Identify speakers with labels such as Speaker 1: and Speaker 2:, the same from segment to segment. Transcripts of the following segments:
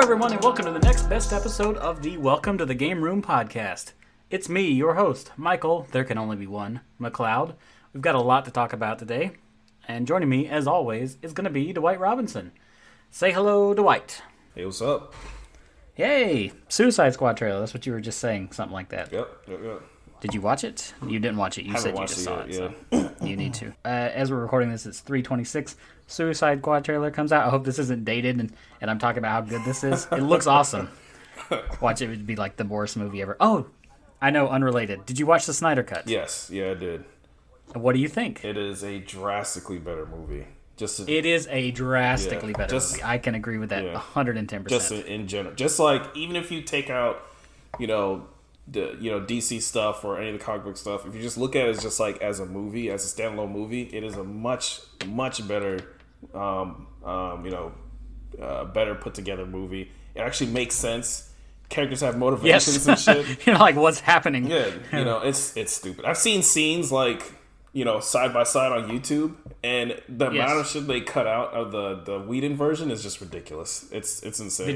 Speaker 1: Everyone, and welcome to the next best episode of the Welcome to the Gameroom podcast. It's me, your host, Michael, there can only be one, McLeod. We've got a lot to talk about today, and joining me, as always, is going to be Dwight Robinson. Say hello, Dwight.
Speaker 2: Hey, what's up?
Speaker 1: Yay! Suicide Squad trailer, that's what you were just saying, something like that.
Speaker 2: Yep.
Speaker 1: Did you watch it? You didn't watch it, you said you just saw it,
Speaker 2: yeah.
Speaker 1: So you need to. As we're recording this, it's 3:26. Suicide Squad trailer comes out. I hope this isn't dated and I'm talking about how good this is. It looks awesome. Watch it, would be like the worst movie ever. Oh, I know, unrelated. Did you watch the Snyder Cut?
Speaker 2: Yes, I did.
Speaker 1: What do you think?
Speaker 2: It is a drastically better movie.
Speaker 1: It is a drastically better movie. I can agree with that 110%.
Speaker 2: Just in general. Just like, even if you take out, the DC stuff or any of the comic book stuff, if you just look at it as just like as a movie, as a standalone movie, it is a much better better put together movie. It actually makes sense. Characters have motivations and shit.
Speaker 1: Like what's happening.
Speaker 2: Yeah, it's stupid. I've seen scenes like, side by side on YouTube, and the amount of shit they cut out of the Whedon version is just ridiculous. It's insane.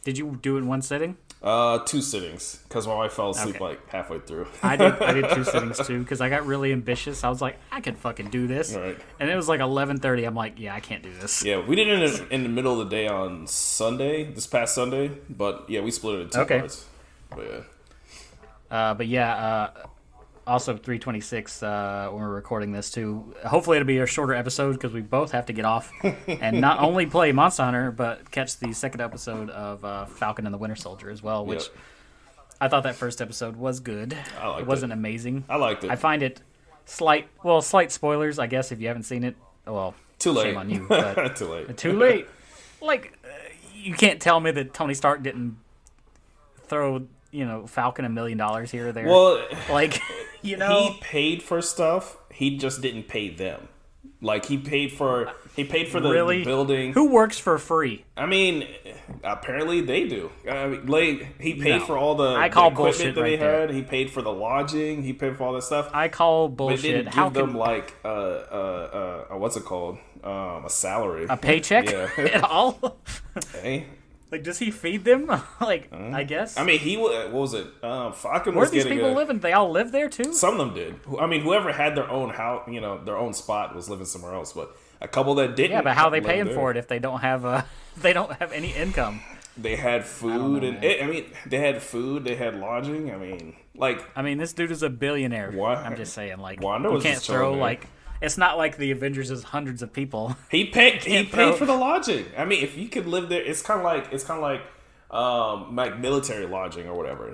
Speaker 1: Did you do it in one sitting?
Speaker 2: 2 sittings, because my wife fell asleep like halfway through.
Speaker 1: I did 2 sittings too, because I got really ambitious. I was like, I could fucking do this.
Speaker 2: Right.
Speaker 1: And it was like 11:30. I'm like, yeah, I can't do this.
Speaker 2: Yeah, we did it in the middle of the day on Sunday, this past Sunday, but yeah, we split it in 2 parts. But
Speaker 1: also 3:26 when we're recording this too. Hopefully it'll be a shorter episode because we both have to get off and not only play Monster Hunter but catch the second episode of Falcon and the Winter Soldier as well, which I thought that first episode was good. It wasn't amazing.
Speaker 2: I liked it.
Speaker 1: I find it slight spoilers, I guess, if you haven't seen it. Well,
Speaker 2: too late.
Speaker 1: Shame on you. But
Speaker 2: Too late.
Speaker 1: Like, you can't tell me that Tony Stark didn't throw Falcon $1 million here or there.
Speaker 2: Well,
Speaker 1: like,
Speaker 2: he paid for stuff. He just didn't pay them. Like, he paid for the building.
Speaker 1: Who works for free?
Speaker 2: I mean, apparently they do. I mean, he paid for all the equipment that they had. He paid for the lodging. He paid for all that stuff.
Speaker 1: I call bullshit.
Speaker 2: But didn't give them like what's it called? A salary,
Speaker 1: a paycheck at all.
Speaker 2: Hey.
Speaker 1: Like, does he feed them? I guess.
Speaker 2: I mean, what was it? Falcon
Speaker 1: Where
Speaker 2: was
Speaker 1: these people living? They all live there too?
Speaker 2: Some of them did. I mean, whoever had their own house, their own spot was living somewhere else. But a couple that didn't.
Speaker 1: Yeah, but how are they paying for it if they don't have any income?
Speaker 2: They had food they had food. They had lodging. I mean, this
Speaker 1: dude is a billionaire.
Speaker 2: What?
Speaker 1: I'm just saying,
Speaker 2: Wanda
Speaker 1: you can't throw It's not like the Avengers is hundreds of people.
Speaker 2: He paid for the lodging. I mean, if you could live there, it's kind of like military lodging or whatever.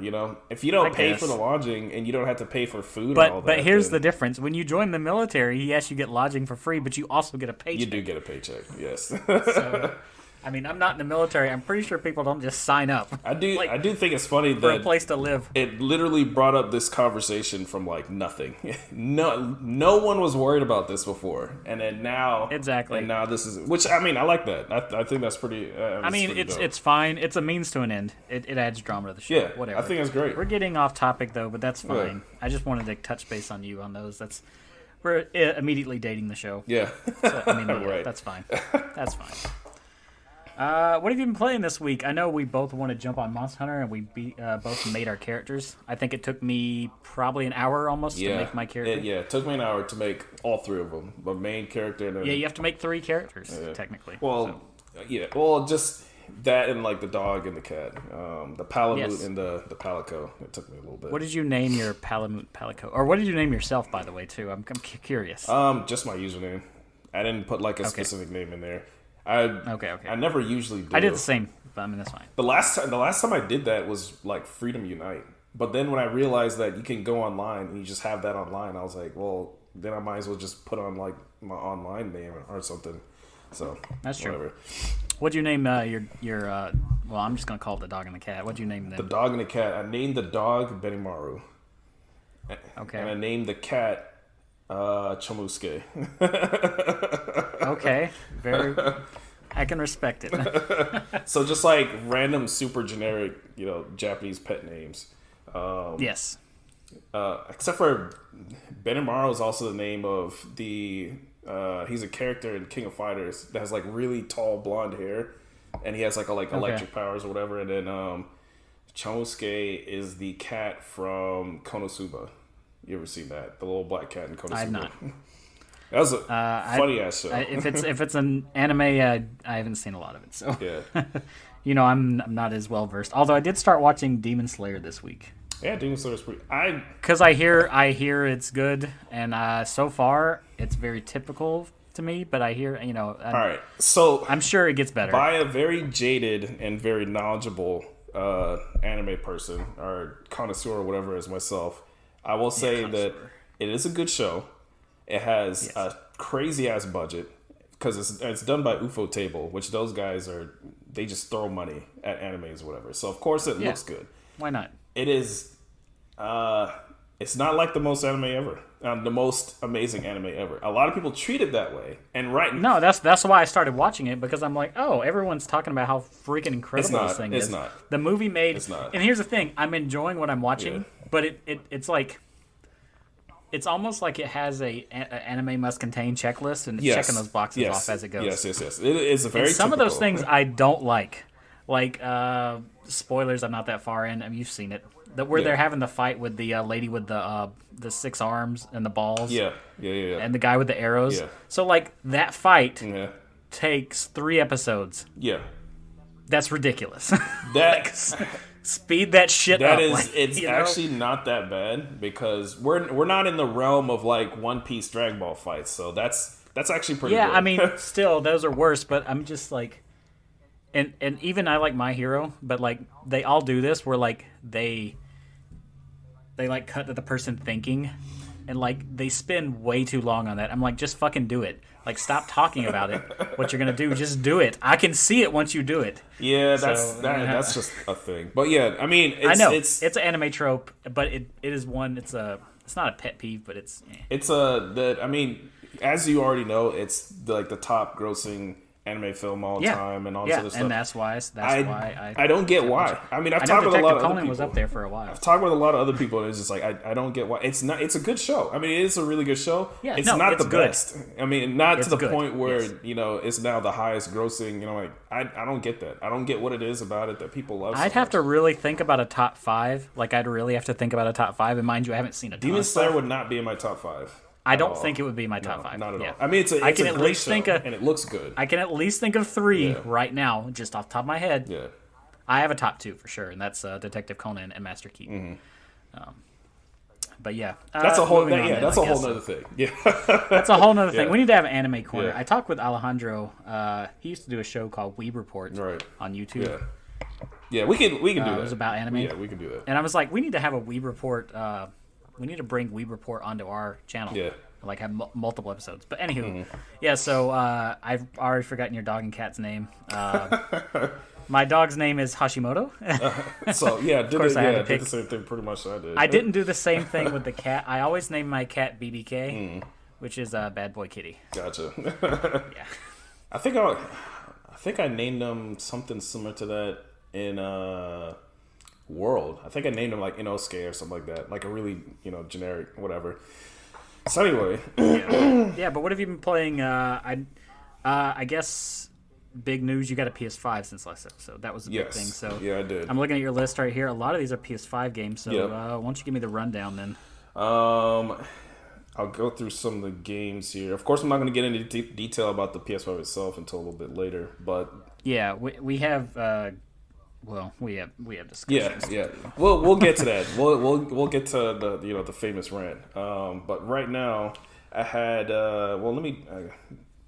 Speaker 2: If you don't pay for the lodging and you don't have to pay for food, and all that.
Speaker 1: But here's the difference: when you join the military, yes, you get lodging for free, but you also get a paycheck.
Speaker 2: You do get a paycheck, yes.
Speaker 1: So, I mean, I'm not in the military. I'm pretty sure people don't just sign up.
Speaker 2: I do think it's funny that
Speaker 1: for a place to live.
Speaker 2: It literally brought up this conversation from like nothing. No one was worried about this before, and then now
Speaker 1: exactly.
Speaker 2: And now this is, which I mean, I like that. I think that's pretty.
Speaker 1: It's fine. It's a means to an end. It adds drama to the show.
Speaker 2: Yeah,
Speaker 1: whatever.
Speaker 2: I think it's great.
Speaker 1: We're getting off topic though, but that's fine. Yeah. I just wanted to touch base on you on those. We're immediately dating the show.
Speaker 2: Yeah,
Speaker 1: so, I mean, right. That's fine. That's fine. What have you been playing this week? I know we both want to jump on Monster Hunter, and we both made our characters. I think it took me probably an hour almost to make my character.
Speaker 2: It took me an hour to make all 3 of them. My main character. And then,
Speaker 1: you have to make 3 characters, technically.
Speaker 2: Well, Well, just that and like the dog and the cat. The Palamute and the Palico. It took me a little bit.
Speaker 1: What did you name your Palico? Or what did you name yourself, by the way, too? I'm curious.
Speaker 2: Just my username. I didn't put like a specific name in there. I never usually do.
Speaker 1: I did the same, but I mean that's fine.
Speaker 2: The last time I did that was like Freedom Unite. But then when I realized that you can go online and you just have that online, I was like, well, then I might as well just put on like my online name or something. So
Speaker 1: That's true.
Speaker 2: whatever.
Speaker 1: What'd you name your well, I'm just gonna call it the dog and the cat. What'd you name them?
Speaker 2: The dog and the cat. I named the dog Benimaru.
Speaker 1: Okay.
Speaker 2: And I named the cat Chamusuke.
Speaker 1: Okay. Very. I can respect it.
Speaker 2: So just like random, super generic, Japanese pet names.
Speaker 1: Yes.
Speaker 2: Except for Benimaru is also the name of the. He's a character in King of Fighters that has like really tall blonde hair, and he has like electric powers or whatever. And then Chamusuke is the cat from Konosuba. You ever seen that? The little black cat in Konosuba.
Speaker 1: I've not.
Speaker 2: That was a funny ass show.
Speaker 1: If it's an anime, I haven't seen a lot of it. So
Speaker 2: yeah,
Speaker 1: I'm not as well versed. Although I did start watching Demon Slayer this week.
Speaker 2: Yeah, Demon Slayer is pretty.
Speaker 1: Because I hear it's good, and so far it's very typical to me. But I hear
Speaker 2: all right. So
Speaker 1: I'm sure it gets better
Speaker 2: by a very jaded and very knowledgeable anime person or connoisseur or whatever as myself. I will say that it is a good show. It has a crazy ass budget because it's done by UFO Table, which those guys they just throw money at animes or whatever. So of course it looks good.
Speaker 1: Why not?
Speaker 2: It is. It's not like the most anime ever. The most amazing anime ever. A lot of people treat it that way, and
Speaker 1: No, that's why I started watching it, because I'm like, oh, everyone's talking about how freaking incredible this thing is.
Speaker 2: It's not.
Speaker 1: The movie made.
Speaker 2: It's not.
Speaker 1: And here's the thing: I'm enjoying what I'm watching, but it's like. It's almost like it has an anime must contain checklist, and it's checking those boxes off as it goes.
Speaker 2: Yes. It is a very.
Speaker 1: And some of those things I don't like. Like spoilers, I'm not that far in. I mean, you've seen it. Where they're having the fight with the lady with the 6 arms and the balls.
Speaker 2: Yeah.
Speaker 1: And the guy with the arrows.
Speaker 2: Yeah.
Speaker 1: So like that fight takes 3 episodes.
Speaker 2: Yeah.
Speaker 1: That's ridiculous.
Speaker 2: That
Speaker 1: speed that shit
Speaker 2: that
Speaker 1: up.
Speaker 2: Is it's actually not that bad, because we're not in the realm of like One Piece Dragon Ball fights. So that's actually pretty good.
Speaker 1: I mean, still those are worse, but I'm just like and even I like My Hero, but like they all do this where like they like cut to the person thinking, and like they spend way too long on that. I'm like, just fucking do it. Like, stop talking about it. What you're gonna do, just do it. I can see it once you do it.
Speaker 2: Yeah, that's just a thing. But yeah, I mean,
Speaker 1: I know it's an anime trope, but it is one. It's not a pet peeve, but it's.
Speaker 2: I mean, as you already know, it's like the top grossing anime film all the time, and all this other stuff.
Speaker 1: And that's why
Speaker 2: I don't get why. I mean, I've talked with a lot of other people.
Speaker 1: Was up there for a while.
Speaker 2: I've talked with a lot of other people, and it's just like I don't get why. It's a good show. I mean, it is a really good show.
Speaker 1: Yeah,
Speaker 2: it's not the
Speaker 1: good.
Speaker 2: best. I mean, not
Speaker 1: it's
Speaker 2: to the
Speaker 1: good.
Speaker 2: point where it's now the highest grossing. Like I don't get that. I don't get what it is about it that people love.
Speaker 1: I'd have to really think about a top 5. Like I'd really have to think about a top 5. And mind you, I haven't seen a ton
Speaker 2: Demon
Speaker 1: of
Speaker 2: Slayer
Speaker 1: stuff.
Speaker 2: would not be in my top 5.
Speaker 1: I don't think it would be my top 5.
Speaker 2: Not at all. I mean, it's a great show, and it looks good.
Speaker 1: I can at least think of 3 right now, just off the top of my head.
Speaker 2: Yeah.
Speaker 1: I have a top 2 for sure, and that's Detective Conan and Master Keaton.
Speaker 2: Mm-hmm.
Speaker 1: But yeah,
Speaker 2: that's a whole. That's a whole nother thing. Yeah,
Speaker 1: that's a whole nother thing.
Speaker 2: Yeah.
Speaker 1: We need to have an anime corner.
Speaker 2: Yeah.
Speaker 1: I talked with Alejandro. He used to do a show called Weeb Report on YouTube.
Speaker 2: Yeah, we can do that.
Speaker 1: It was about anime.
Speaker 2: Yeah, we can do that.
Speaker 1: And I was like, we need to have a Weeb Report. We need to bring Weeb Report onto our channel.
Speaker 2: Yeah.
Speaker 1: Like have multiple episodes. But anywho, so I've already forgotten your dog and cat's name. My dog's name is Hashimoto.
Speaker 2: So yeah,
Speaker 1: of course I had to pick.
Speaker 2: Did the same thing pretty much I did.
Speaker 1: I didn't do the same thing with the cat. I always name my cat BBK, which is Bad Boy Kitty.
Speaker 2: Gotcha.
Speaker 1: Yeah.
Speaker 2: I think I named them something similar to that in World. I think I named him like Inosuke or something like that, like a really generic whatever. So anyway,
Speaker 1: yeah. But what have you been playing? I guess big news. You got a PS5 since last episode. That was a big thing. So
Speaker 2: yeah, I did.
Speaker 1: I'm looking at your list right here. A lot of these are PS5 games. So why don't you give me the rundown then?
Speaker 2: I'll go through some of the games here. Of course, I'm not going to get into detail about the PS5 itself until a little bit later. But
Speaker 1: yeah, we have. Well, we have discussions.
Speaker 2: Yeah. We'll get to that. We'll get to the famous rant. But right now, I had let me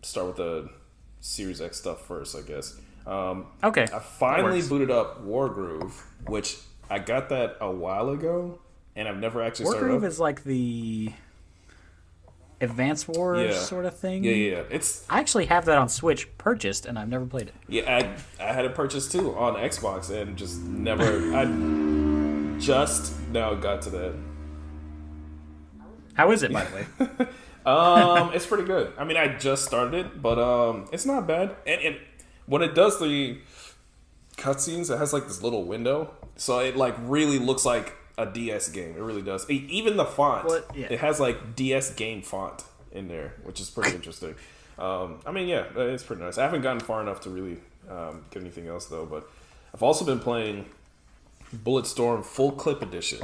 Speaker 2: start with the Series X stuff first, I guess.
Speaker 1: Okay.
Speaker 2: I finally booted up Wargroove, which I got that a while ago, and I've never actually started up.
Speaker 1: Wargroove is like the. Advance Wars
Speaker 2: Yeah.
Speaker 1: sort of thing.
Speaker 2: Yeah.
Speaker 1: I actually have that on Switch purchased, and I've never played it.
Speaker 2: Yeah, I had it purchased too on Xbox and just never. I just now got to that.
Speaker 1: How is it, by the way?
Speaker 2: It's pretty good. I mean, I just started it, but it's not bad. And when it does the cutscenes, it has like this little window, so it like really looks like a DS game. It really does. Even the font, it has like DS game font in there, which is pretty interesting. I mean, yeah, it's pretty nice. I haven't gotten far enough to really get anything else though, but I've also been playing Bulletstorm Full Clip Edition.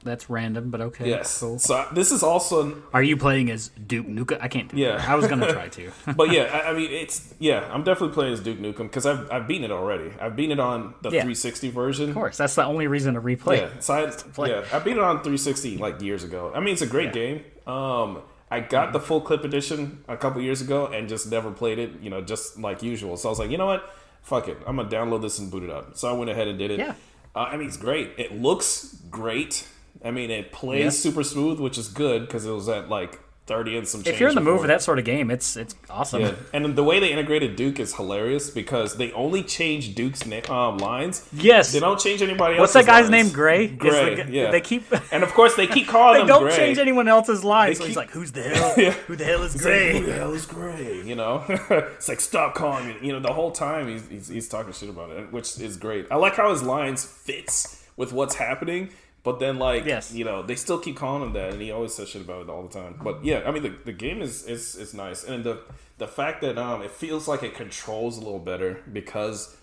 Speaker 1: That's random, but okay.
Speaker 2: Yes.
Speaker 1: Cool.
Speaker 2: So this is also.
Speaker 1: Are you playing as Duke Nukem? I can't do that. I was gonna try to.
Speaker 2: But yeah, I mean, I'm definitely playing as Duke Nukem because I've beaten it already. I've beaten it on the 360 version.
Speaker 1: Of course, that's the only reason to replay.
Speaker 2: Yeah, so I beat it on 360 like years ago. I mean, it's a great game. I got the full clip edition a couple years ago and just never played it. You know, just like usual. So I was like, you know what? Fuck it. I'm gonna download this and boot it up. So I went ahead and did it.
Speaker 1: Yeah.
Speaker 2: I mean, it's great. It looks great. I mean, it plays super smooth, which is good because it was at like 30 and some change.
Speaker 1: If you're in the mood for that sort of game, it's awesome.
Speaker 2: Yeah. And the way they integrated Duke is hilarious because they only change Duke's lines.
Speaker 1: Yes.
Speaker 2: They don't change anybody
Speaker 1: What's
Speaker 2: else's
Speaker 1: that guy's
Speaker 2: lines.
Speaker 1: name? Gray?
Speaker 2: Gray, yeah.
Speaker 1: They keep...
Speaker 2: And of course, they keep calling him
Speaker 1: They don't
Speaker 2: Gray.
Speaker 1: change anyone else's lines. So
Speaker 2: keep-
Speaker 1: he's like, who's the hell?
Speaker 2: Yeah.
Speaker 1: Who the hell is
Speaker 2: It's
Speaker 1: Gray?
Speaker 2: like, who the hell is Gray? You know? It's like, stop calling me. You know, the whole time he's talking shit about it, which is great. I like how his lines fits with what's happening. But then, like, you know, they still keep calling him that, and he always says shit about it all the time. But yeah, I mean, the game is nice, and the fact that it feels like it controls a little better because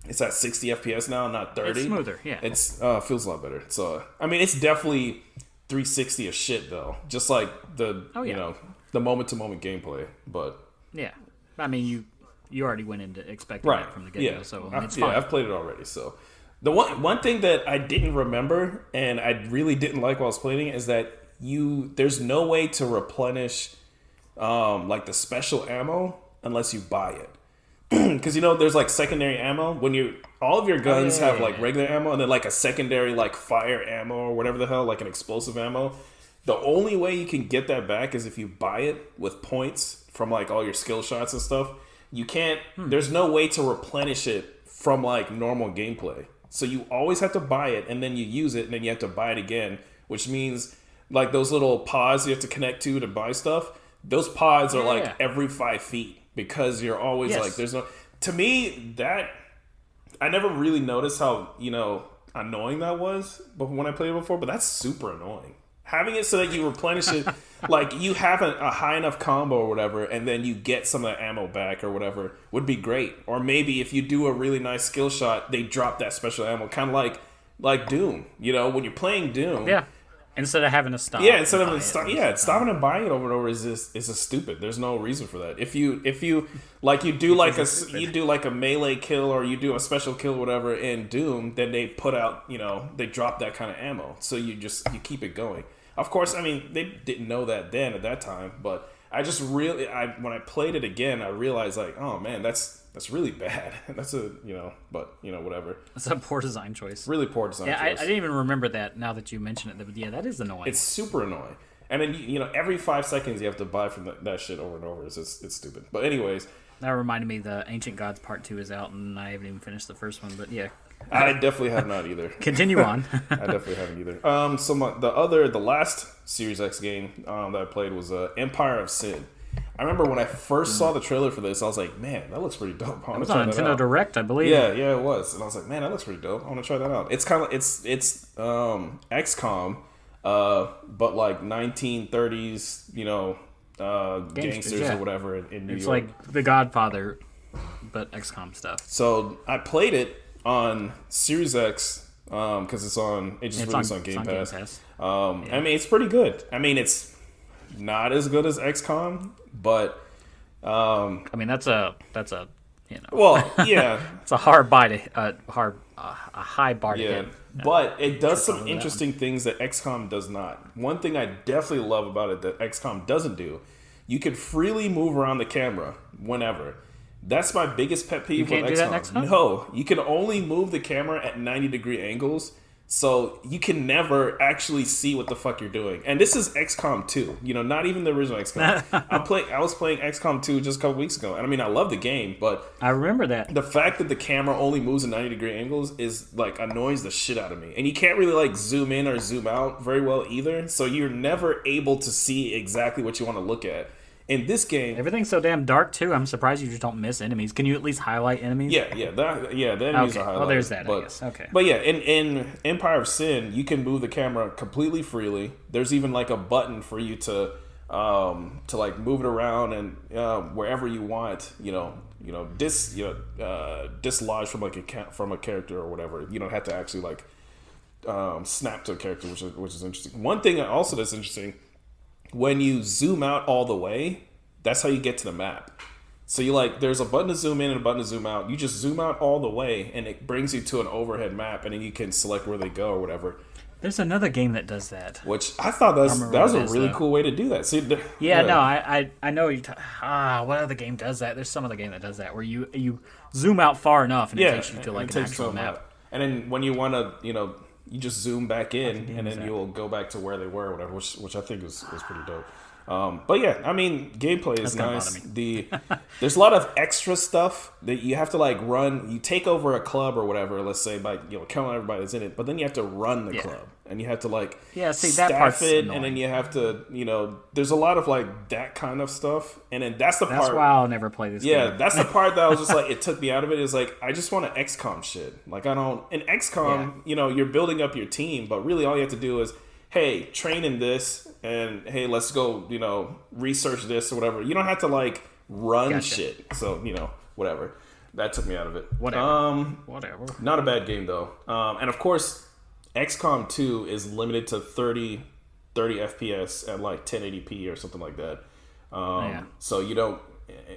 Speaker 2: it's at 60 FPS now, not 30.
Speaker 1: It's smoother, yeah.
Speaker 2: It's feels a lot better. So I mean, it's definitely 360 of shit though, just like the you know the moment to moment gameplay. But
Speaker 1: yeah, I mean, you already went into expecting that from the get go, so it's fine.
Speaker 2: Yeah, I've played it already, so. The one thing that I didn't remember and I really didn't like while I was playing it is that there's no way to replenish like the special ammo unless you buy it. Because you know there's like secondary ammo when all of your guns have like regular ammo and then like a secondary like fire ammo or whatever the hell, like an explosive ammo. The only way you can get that back is if you buy it with points from like all your skill shots and stuff. You can't. There's no way to replenish it from like normal gameplay. So you always have to buy it, and then you use it, and then you have to buy it again, which means like those little pods you have to connect to buy stuff. Those pods are like every 5 feet because you're always like there's no. To me, that I never really noticed how annoying that was, but when I played it before, but that's super annoying. Having it so that you replenish it, like you have a high enough combo or whatever, and then you get some of that ammo back or whatever, would be great. Or maybe if you do a really nice skill shot, they drop that special ammo, kind of like Doom. You know, when you're playing Doom,
Speaker 1: instead of having to stop.
Speaker 2: Yeah, instead of stopping and buying it over and over is just stupid. There's no reason for that. If you like you do like a melee kill or you do a special kill or whatever in Doom, then they put out they drop that kind of ammo, so you keep it going. Of course, I mean, they didn't know that then at that time, but I just really, when I played it again, I realized like, oh man, that's really bad. That's whatever.
Speaker 1: It's a poor design choice.
Speaker 2: Really poor design choice.
Speaker 1: I didn't even remember that now that you mention it. But yeah, that is annoying.
Speaker 2: It's super annoying. And then, every 5 seconds you have to buy from that shit over and over. It's stupid. But anyways.
Speaker 1: That reminded me the Ancient Gods Part 2 is out, and I haven't even finished the first one, but yeah.
Speaker 2: I definitely have not either.
Speaker 1: Continue on.
Speaker 2: I definitely haven't either. So the last Series X game that I played was Empire of Sin. I remember when I first saw the trailer for this, I was like, man, that looks pretty dope.
Speaker 1: It was on Nintendo Direct, I believe.
Speaker 2: Yeah, it was. And I was like, man, that looks pretty dope. I want to try that out. It's kind of it's XCOM, but like 1930s, gangsters or whatever in New York.
Speaker 1: It's like The Godfather, but XCOM stuff.
Speaker 2: So I played it on Series X because it's just released on Game Pass. I mean, it's pretty good. I mean, it's not as good as XCOM, but
Speaker 1: I mean that's a
Speaker 2: well, yeah,
Speaker 1: it's a hard buy to a high bar to hit.
Speaker 2: But it does some interesting things that XCOM does not. One thing I definitely love about it that XCOM doesn't do, you can freely move around the camera whenever. That's my biggest pet peeve with XCOM.
Speaker 1: Do that in XCOM?
Speaker 2: No, you can only move the camera at 90-degree angles. So you can never actually see what the fuck you're doing. And this is XCOM 2, not even the original XCOM. I was playing XCOM 2 just a couple weeks ago. And I mean, I love the game, but
Speaker 1: I remember that.
Speaker 2: the fact that the camera only moves in 90-degree angles is like annoys the shit out of me. And you can't really like zoom in or zoom out very well either. So you're never able to see exactly what you want to look at. In this game,
Speaker 1: everything's so damn dark too. I'm surprised you just don't miss enemies. Can you at least highlight enemies?
Speaker 2: The enemies are highlighted.
Speaker 1: Well, there's that. I guess. Okay.
Speaker 2: But yeah, in Empire of Sin, you can move the camera completely freely. There's even like a button for you to like move it around and wherever you want. Dislodge from like from a character or whatever. You don't have to actually like snap to a character, which is interesting. One thing also that's interesting. When you zoom out all the way, that's how you get to the map. So there's a button to zoom in and a button to zoom out. You just zoom out all the way, and it brings you to an overhead map, and then you can select where they go or whatever.
Speaker 1: There's another game that does that.
Speaker 2: Which I thought that was a really cool way to do that. See,
Speaker 1: I know you. What other game does that? There's some other game that does that where you zoom out far enough and it takes you to like an actual map.
Speaker 2: And then when you want to, you just zoom back in, and then you'll go back to where they were, or whatever, which I think was pretty dope. But yeah, I mean, gameplay is nice. There's a lot of extra stuff that you have to like run. You take over a club or whatever, let's say by killing everybody that's in it, but then you have to run the club, and you have to like
Speaker 1: that part's annoying.
Speaker 2: And then you have to there's a lot of like that kind of stuff, and then that's part.
Speaker 1: That's why I'll never play this game.
Speaker 2: Yeah, that's the part that I was just like, it took me out of it. Is like I just want to XCOM shit. Like I don't in XCOM, you're building up your team, but really all you have to do is, hey, train in this, and hey, let's go, research this or whatever. You don't have to like run shit. So, whatever. That took me out of it.
Speaker 1: Whatever.
Speaker 2: Not a bad game though. And of course, XCOM 2 is limited to 30 FPS at like 1080p or something like that. So you don't.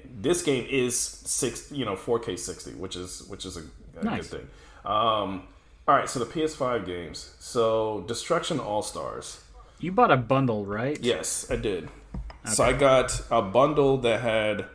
Speaker 2: This game is 4K 60, which is a good thing. All right, so the PS5 games. So Destruction All-Stars.
Speaker 1: You bought a bundle, right?
Speaker 2: Yes, I did. Okay. So I got a bundle that had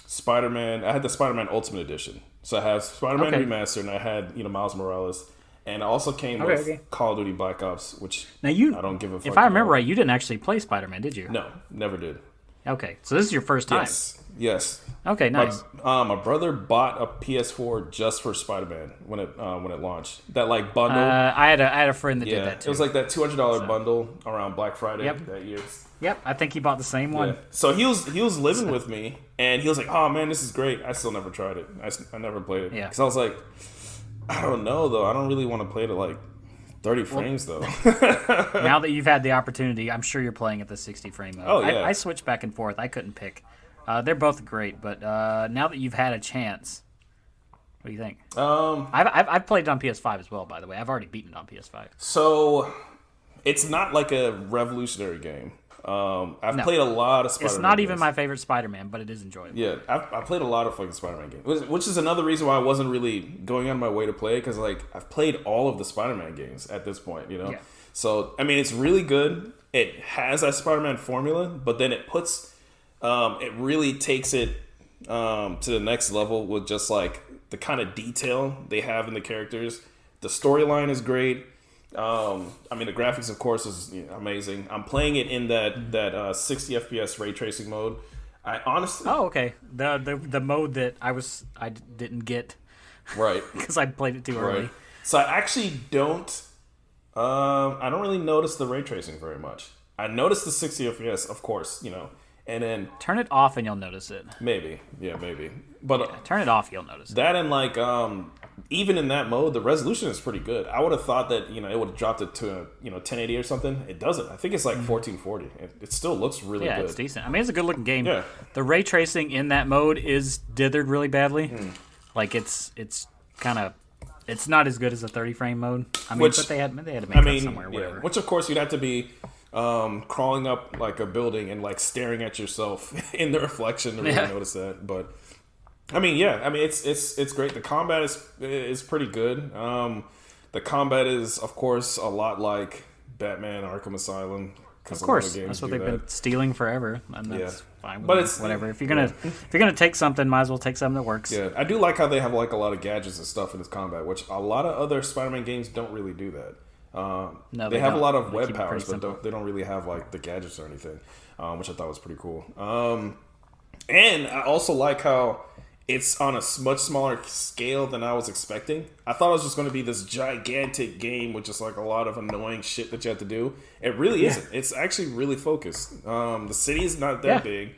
Speaker 2: Spider-Man. I had the Spider-Man Ultimate Edition. So I have Spider-Man Remastered, and I had Miles Morales. And it also came with Call of Duty Black Ops, which I don't give a fuck
Speaker 1: If I remember right, you didn't actually play Spider-Man, did you?
Speaker 2: No, never did.
Speaker 1: Okay, so this is your first time.
Speaker 2: Yes.
Speaker 1: Okay, nice.
Speaker 2: My brother bought a PS4 just for Spider-Man when it launched. That like bundle.
Speaker 1: I had a friend that did that too.
Speaker 2: It was like that $200 bundle around Black Friday that year.
Speaker 1: Yep, I think he bought the same one.
Speaker 2: Yeah. So he was living with me, and he was like, "Oh man, this is great." I still never tried it. I never played it. Because I was like, I don't know though. I don't really want to play it at like 30 frames though.
Speaker 1: Now that you've had the opportunity, I'm sure you're playing at the 60 frame mode.
Speaker 2: Oh yeah.
Speaker 1: I switched back and forth. I couldn't pick. They're both great, but now that you've had a chance, what do you think? I've played it on PS5 as well, by the way. I've already beaten it on PS5.
Speaker 2: So it's not like a revolutionary game. I've played a lot of Spider-Man
Speaker 1: It's not
Speaker 2: games.
Speaker 1: even my favorite Spider-Man, but it is enjoyable.
Speaker 2: Yeah, I played a lot of fucking Spider-Man games, which is another reason why I wasn't really going out of my way to play it, because like I've played all of the Spider-Man games at this point, Yeah. So I mean, it's really good. It has that Spider-Man formula, but then it puts, it really takes it to the next level with just like the kind of detail they have in the characters. The storyline is great. I mean, the graphics, of course, is amazing. I'm playing it in that 60 FPS ray tracing mode. I honestly,
Speaker 1: okay, the mode that I didn't get,
Speaker 2: right,
Speaker 1: because I played it too early.
Speaker 2: So I actually don't. I don't really notice the ray tracing very much. I notice the 60 FPS, of course, and then
Speaker 1: turn it off and you'll notice it.
Speaker 2: Maybe, maybe. But
Speaker 1: turn it off, you'll notice
Speaker 2: that. And like, even in that mode, the resolution is pretty good. I would have thought that it would have dropped it to 1080 or something. It doesn't. I think it's like 1440. It still looks really good.
Speaker 1: Yeah, it's decent. I mean, it's a good looking game.
Speaker 2: Yeah.
Speaker 1: The ray tracing in that mode is dithered really badly. Like it's kind of. It's not as good as the 30 frame mode. I mean, but they had to make it somewhere. Whatever.
Speaker 2: Which of course you'd have to be crawling up like a building and like staring at yourself in the reflection to really notice that. But I mean, it's great. The combat is pretty good. The combat is, of course, a lot like Batman Arkham Asylum,
Speaker 1: Of course, that's what they've been stealing forever, and that's fine.
Speaker 2: But it's
Speaker 1: whatever. If you're gonna take something, might as well take something that works.
Speaker 2: Yeah, I do like how they have like a lot of gadgets and stuff in this combat, which a lot of other Spider-Man games don't really do that.
Speaker 1: No,
Speaker 2: they have a lot of web powers, but they don't really have like the gadgets or anything, which I thought was pretty cool. And I also like how it's on a much smaller scale than I was expecting. I thought it was just going to be this gigantic game with just like a lot of annoying shit that you have to do. It really isn't. It's actually really focused. The city is not that big.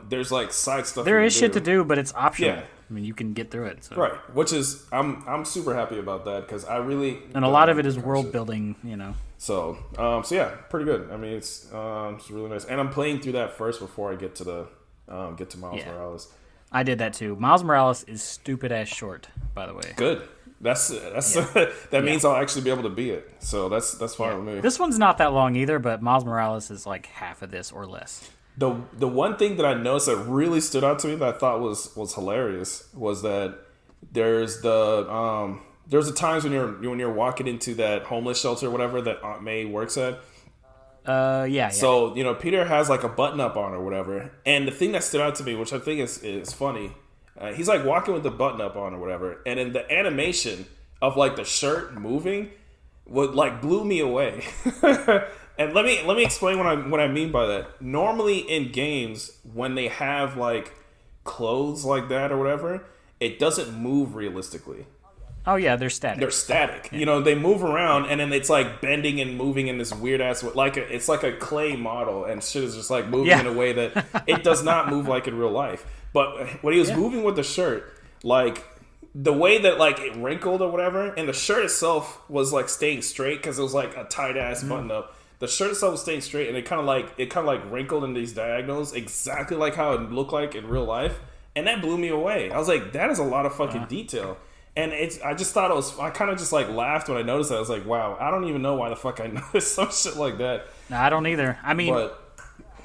Speaker 2: There's like side stuff.
Speaker 1: There is shit to do, but it's optional. Yeah. I mean, you can get through it. So.
Speaker 2: Right, which is I'm super happy about that because I really
Speaker 1: and a lot of it is world building, you know.
Speaker 2: So yeah, pretty good. I mean, it's really nice, and I'm playing through that first before I get to Miles Morales.
Speaker 1: I did that too. Miles Morales is stupid ass short, by the way.
Speaker 2: Good. That means I'll actually be able to beat it. So that's fine with me.
Speaker 1: This one's not that long either, but Miles Morales is like half of this or less.
Speaker 2: The one thing that I noticed that really stood out to me that I thought was hilarious was that there's the times when you're walking into that homeless shelter or whatever that Aunt May works at. So Peter has like a button up on or whatever, and the thing that stood out to me, which I think is funny, he's like walking with the button up on or whatever, and in the animation of like the shirt moving, would like blew me away. And let me explain what I mean by that. Normally in games, when they have like clothes like that or whatever, it doesn't move realistically.
Speaker 1: Oh yeah, they're static.
Speaker 2: They're static. Yeah. They move around and then it's like bending and moving in this weird ass way. It's like a clay model and shit is just like moving in a way that it does not move like in real life. But when he was moving with the shirt, like the way that like it wrinkled or whatever, and the shirt itself was like staying straight because it was like a tight ass button up. The shirt itself was staying straight, and it kind of like wrinkled in these diagonals, exactly like how it looked like in real life, and that blew me away. I was like, that is a lot of fucking detail, and I just thought I kind of just like laughed when I noticed that. I was like, wow, I don't even know why the fuck I noticed some shit like that.
Speaker 1: No, I don't either. I mean,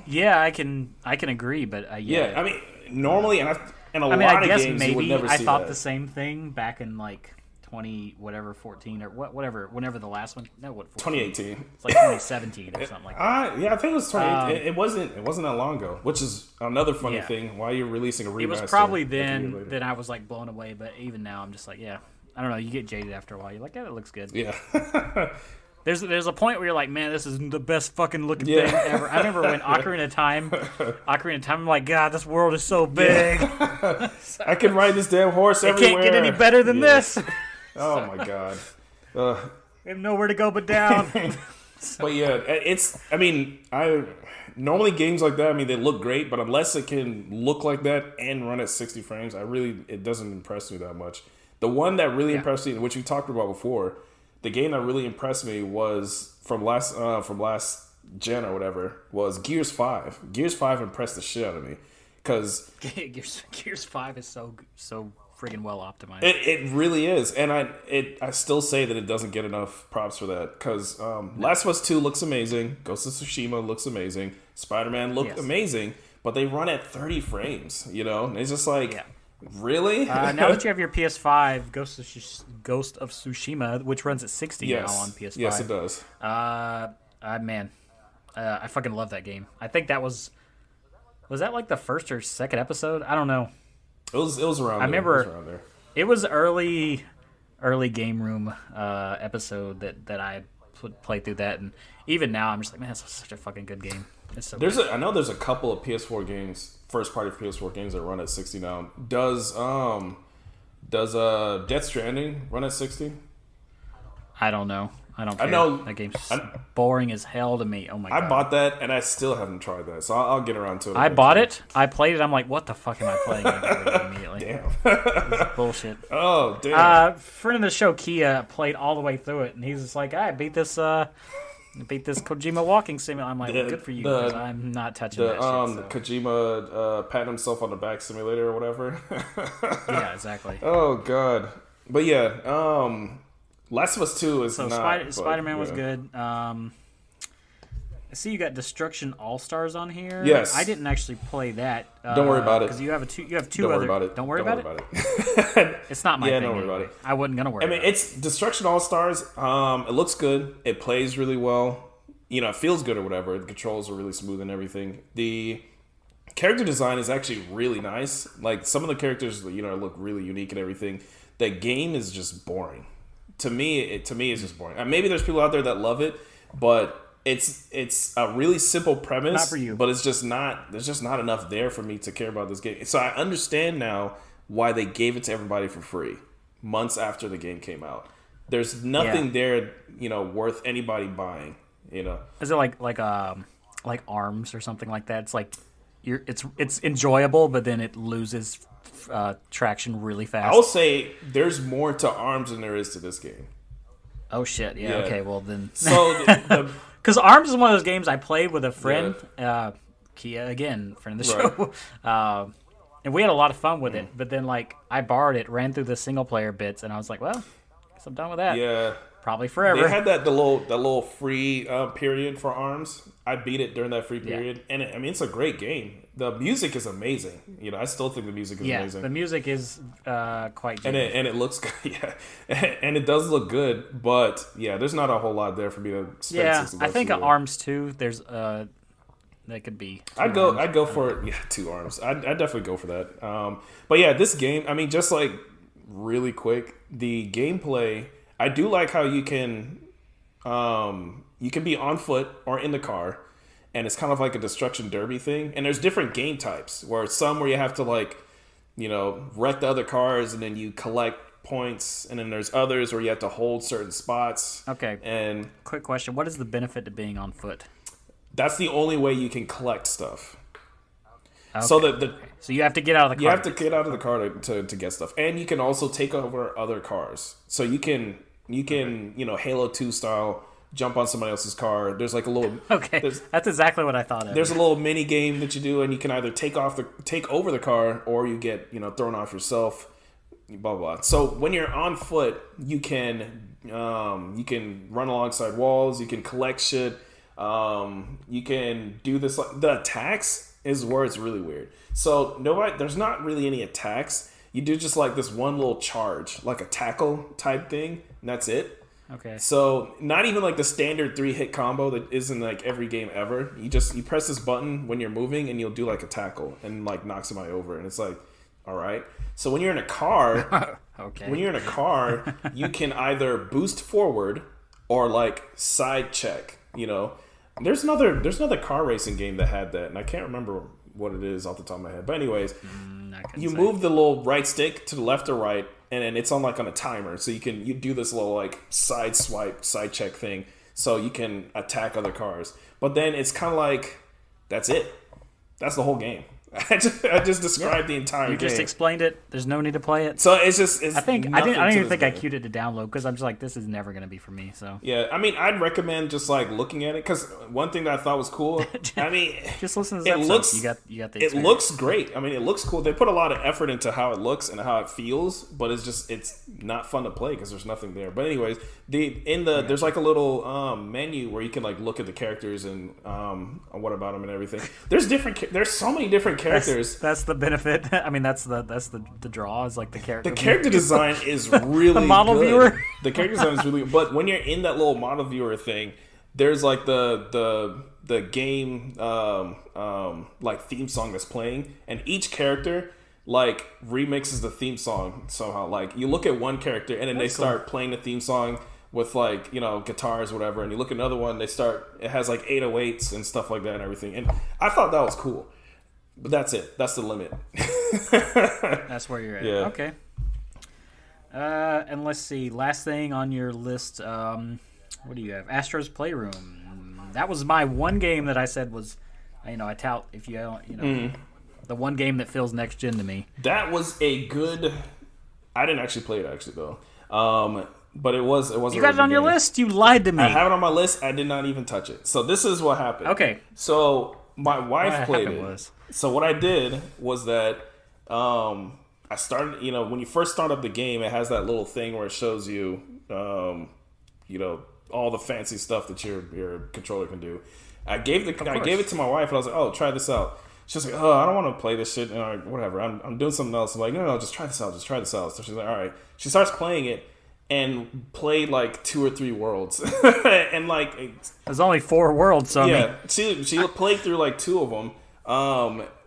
Speaker 1: I can agree, but
Speaker 2: I mean, normally, and a lot of games you would never see that.
Speaker 1: I thought the same thing back in like 14 or whenever the last one. No, what?
Speaker 2: 2018.
Speaker 1: It's like 2017 or something like that.
Speaker 2: Yeah, I think it was 2018. It wasn't that long ago, which is another funny thing. Why you're releasing a remaster?
Speaker 1: It was probably then that I was like blown away, but even now I'm just like, I don't know. You get jaded after a while. You're like, yeah, that looks good.
Speaker 2: Yeah.
Speaker 1: There's a point where you're like, man, this is the best fucking looking thing ever. I remember when Ocarina of Time, I'm like, God, this world is so big.
Speaker 2: I can ride this damn horse everywhere.
Speaker 1: It can't get any better than this.
Speaker 2: Oh my god.
Speaker 1: We have nowhere to go but down.
Speaker 2: But yeah, normally games like that, they look great, but unless it can look like that and run at 60 frames, it doesn't impress me that much. The one that really impressed me, which we talked about before, the game that really impressed me was from last gen or whatever, was Gears 5. Gears 5 impressed the shit out of me because
Speaker 1: Gears 5 is so friggin' well optimized.
Speaker 2: It really is, and I still say that it doesn't get enough props for that because Last of Us 2 looks amazing, Ghost of Tsushima looks amazing, Spider-Man looked amazing, but they run at 30 frames, and it's just like, really?
Speaker 1: Now that you have your PS5, Ghost of Tsushima, which runs at 60 now on PS5.
Speaker 2: Yes, it does.
Speaker 1: Man, I fucking love that game. I think that was that like the first or second episode? I don't know.
Speaker 2: It was around there.
Speaker 1: I remember it was early Gameroom episode that I played through that, and even now I'm just like, man, that's such a fucking good game. It's so good.
Speaker 2: I know there's a couple of PS4 games, first party PS4 games that run at 60 now. Does Death Stranding run at 60?
Speaker 1: I don't know. I don't care.
Speaker 2: I know
Speaker 1: that game's boring as hell to me. Oh my god!
Speaker 2: I bought that and I still haven't tried that, so I'll get around to it.
Speaker 1: I bought it. I played it. I'm like, what the fuck am I playing? I got rid of it immediately.
Speaker 2: Damn.
Speaker 1: This is bullshit.
Speaker 2: Oh damn.
Speaker 1: Friend of the show, Kia, played all the way through it, and he's just like, I beat this Kojima walking simulator. I'm like, well, good for you, because I'm not touching that shit. So.
Speaker 2: Kojima patting himself on the back simulator or whatever.
Speaker 1: Yeah, exactly.
Speaker 2: Oh god. But yeah, Last of Us 2 is not...
Speaker 1: Spider-Man was good. I see you got Destruction All-Stars on here.
Speaker 2: Yes.
Speaker 1: I didn't actually play that.
Speaker 2: Don't worry about it.
Speaker 1: Because you have two
Speaker 2: don't
Speaker 1: other...
Speaker 2: Worry about it.
Speaker 1: Don't worry about it? It's not my thing.
Speaker 2: Don't worry about it.
Speaker 1: I wasn't going to worry about it.
Speaker 2: It's Destruction All-Stars. It looks good. It plays really well. it feels good or whatever. The controls are really smooth and everything. The character design is actually really nice. Like some of the characters, look really unique and everything. The game is just boring. To me, it's just boring. Maybe there's people out there that love it, but it's a really simple premise.
Speaker 1: Not for you.
Speaker 2: But it's just not. There's just not enough there for me to care about this game. So I understand now why they gave it to everybody for free months after the game came out. There's nothing there, worth anybody buying.
Speaker 1: Is it like ARMS or something like that? It's like it's enjoyable, but then it loses traction really fast.
Speaker 2: I'll say there's more to ARMS than there is to this game.
Speaker 1: Oh shit! Yeah. Okay. Well then.
Speaker 2: So
Speaker 1: because ARMS is one of those games I played with a friend, Kia, again, friend of the show, and we had a lot of fun with it. But then I borrowed it, ran through the single player bits, and I was like, well, guess I'm done with that.
Speaker 2: Yeah.
Speaker 1: Probably forever.
Speaker 2: They had the little free period for ARMS. I beat it during that free period, and it's a great game. The music is amazing. I still think the music is amazing.
Speaker 1: The music is quite good.
Speaker 2: And it looks and it does look good, but there's not a whole lot there for me to spend $60
Speaker 1: I think
Speaker 2: to do.
Speaker 1: ARMS 2, there's that could be.
Speaker 2: I'd go for it. 2 ARMS. I'd definitely go for that. But this game, just really quick, the gameplay. I do like how you can be on foot or in the car, and it's kind of like a destruction derby thing. And there's different game types where you have to wreck the other cars and then you collect points, and then there's others where you have to hold certain spots.
Speaker 1: Okay.
Speaker 2: And
Speaker 1: quick question: what is the benefit to being on foot?
Speaker 2: That's the only way you can collect stuff.
Speaker 1: Okay.
Speaker 2: So
Speaker 1: you have to get out of the car.
Speaker 2: You have to get out of the car to get stuff, and you can also take over other cars. So you can Halo 2 style jump on somebody else's car. There's a little
Speaker 1: that's exactly what I thought of.
Speaker 2: There's a little mini game that you do, and you can either take over the car, or you get thrown off yourself. Blah blah. So when you're on foot, you can run alongside walls. You can collect shit. You can do this. The attacks is where it's really weird. So there's not really any attacks. You do just this one little charge, like a tackle type thing, and that's it.
Speaker 1: Okay.
Speaker 2: So not even the standard 3-hit combo that is in every game ever. You press this button when you're moving, and you'll do a tackle and knock somebody over, and it's all right. So when you're in a car, you can either boost forward or side check. There's another car racing game that had that, and I can't remember what it is off the top of my head. But anyways, you move the little right stick to the left or right, and then it's on a timer. So you do this little side swipe, side check thing, so you can attack other cars. But then it's kind of that's it. That's the whole game. I just described the entire game.
Speaker 1: You just explained it. There's no need to play it.
Speaker 2: So it's
Speaker 1: I don't even think I queued it to download because I'm just this is never going to be for me. So
Speaker 2: yeah, I'd recommend just looking at it, because one thing that I thought was cool.
Speaker 1: Just listen to this episode. You got the experience.
Speaker 2: It looks great. It looks cool. They put a lot of effort into how it looks and how it feels, but it's not fun to play because there's nothing there. But anyways, there's a little menu where you can look at the characters and what about them and everything. There's so many different characters.
Speaker 1: That's the benefit. That's the draw is the character.
Speaker 2: The character design is really
Speaker 1: the model
Speaker 2: good.
Speaker 1: Viewer.
Speaker 2: The character design is really good. But when you're in that little model viewer thing, there's the game theme song that's playing, and each character remixes the theme song somehow. You look at one character and then they start playing the theme song with guitars, whatever, and you look at another one, it has 808s and stuff like that and everything. And I thought that was cool. But that's it. That's the limit.
Speaker 1: That's where you're at.
Speaker 2: Yeah.
Speaker 1: Okay. And let's see. Last thing on your list. What do you have? Astro's Playroom. That was my one game that I said was, I tout if the one game that feels next gen to me.
Speaker 2: That was a good. I didn't actually play it though. But it was.
Speaker 1: You got it on your list. You lied to me.
Speaker 2: I have it on my list. I did not even touch it. So this is what happened.
Speaker 1: Okay.
Speaker 2: So my wife played it. So what I did was that I started, when you first start up the game, it has that little thing where it shows you, all the fancy stuff that your controller can do. I gave it to my wife, and I was like, "Oh, try this out." She's like, "Oh, I don't want to play this shit." Whatever. I'm doing something else. I'm like, "No, just try this out. Just try this out." So she's like, "All right." She starts playing it, and played like 2 or 3 worlds, and like
Speaker 1: There's only 4 worlds, so
Speaker 2: yeah,
Speaker 1: I mean,
Speaker 2: she played through like 2 of them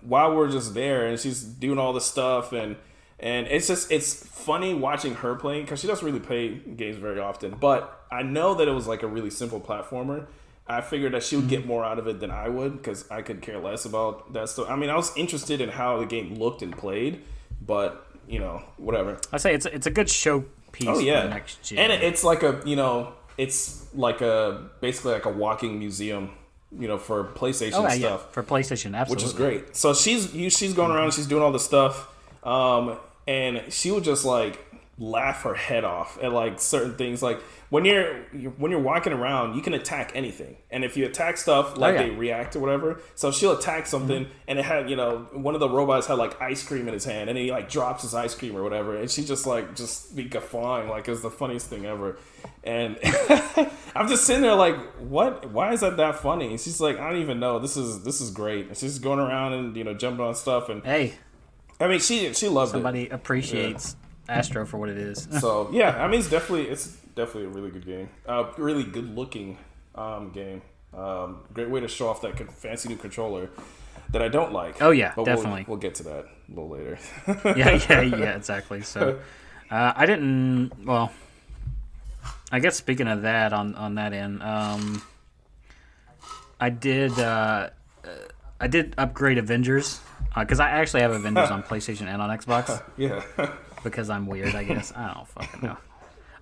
Speaker 2: while we're just there, and she's doing all this stuff, and it's funny watching her playing because she doesn't really play games very often. But I know that it was like a really simple platformer. I figured that she would get more out of it than I would because I could care less about that stuff. I mean, I was interested in how the game looked and played, but whatever.
Speaker 1: I say it's a good showpiece for the next gen.
Speaker 2: And it's like it's like basically like a walking museum, for PlayStation stuff.
Speaker 1: For PlayStation, absolutely.
Speaker 2: Which is great. So she's going around, she's doing all this stuff, and she would just like laugh her head off at like certain things. Like when you're walking around, you can attack anything, and if you attack stuff, like they react or whatever. So she'll attack something, and it had one of the robots had like ice cream in his hand, and he like drops his ice cream or whatever, and she just be guffawing like it's the funniest thing ever. And I'm just sitting there like, what? Why is that funny? And she's like, I don't even know. This is great. And she's going around and jumping on stuff, and
Speaker 1: hey,
Speaker 2: I mean she loved it.
Speaker 1: Somebody appreciates Astro for what it is.
Speaker 2: So yeah, I mean it's definitely a really good game. Really good looking game. Great way to show off that fancy new controller that I don't like.
Speaker 1: Oh yeah,
Speaker 2: but
Speaker 1: definitely.
Speaker 2: We'll get to that a little later.
Speaker 1: yeah, exactly. So I didn't. Well, I guess speaking of that, on that end, I did upgrade Avengers because I actually have Avengers on PlayStation and on Xbox.
Speaker 2: Yeah.
Speaker 1: Because I'm weird, I guess. I don't fucking know.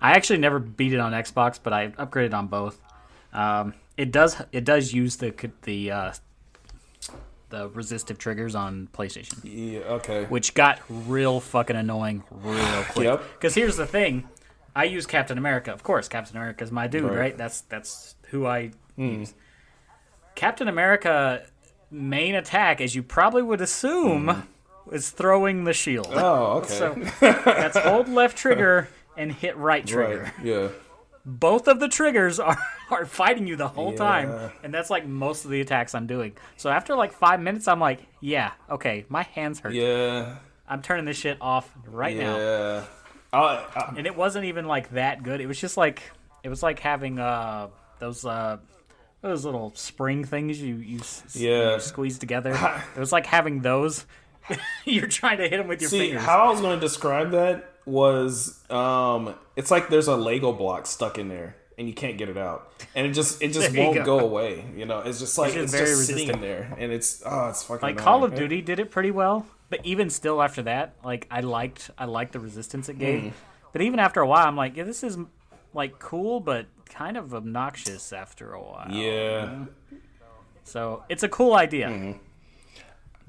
Speaker 1: I actually never beat it on Xbox, but I upgraded on both. It does use the resistive triggers on PlayStation.
Speaker 2: Yeah. Okay.
Speaker 1: Which got real fucking annoying real quick.
Speaker 2: Yep.
Speaker 1: Because here's the thing, I use Captain America. Of course, Captain America is my dude, right? That's who I use. Captain America main attack, as you probably would assume, is throwing the shield.
Speaker 2: Oh, okay.
Speaker 1: So that's hold left trigger and hit right trigger.
Speaker 2: Right. Yeah.
Speaker 1: Both of the triggers are fighting you the whole time, and that's like most of the attacks I'm doing. So after like 5 minutes, I'm like, yeah, okay, my hands hurt.
Speaker 2: Yeah.
Speaker 1: I'm turning this shit off right now.
Speaker 2: Yeah.
Speaker 1: And it wasn't even like that good. It was just like having those little spring things you squeeze together. It was like having those. You're trying to hit them with your fingers.
Speaker 2: How I was going to describe that was it's like there's a Lego block stuck in there and you can't get it out, and it just won't go away. It's just like it's just sitting in there, and it's fucking
Speaker 1: like
Speaker 2: annoying.
Speaker 1: Call of Duty did it pretty well, but even still after that, like I liked the resistance it gave. But even after a while, I'm like, yeah, this is like cool, but kind of obnoxious after a while.
Speaker 2: Yeah.
Speaker 1: So it's a cool idea.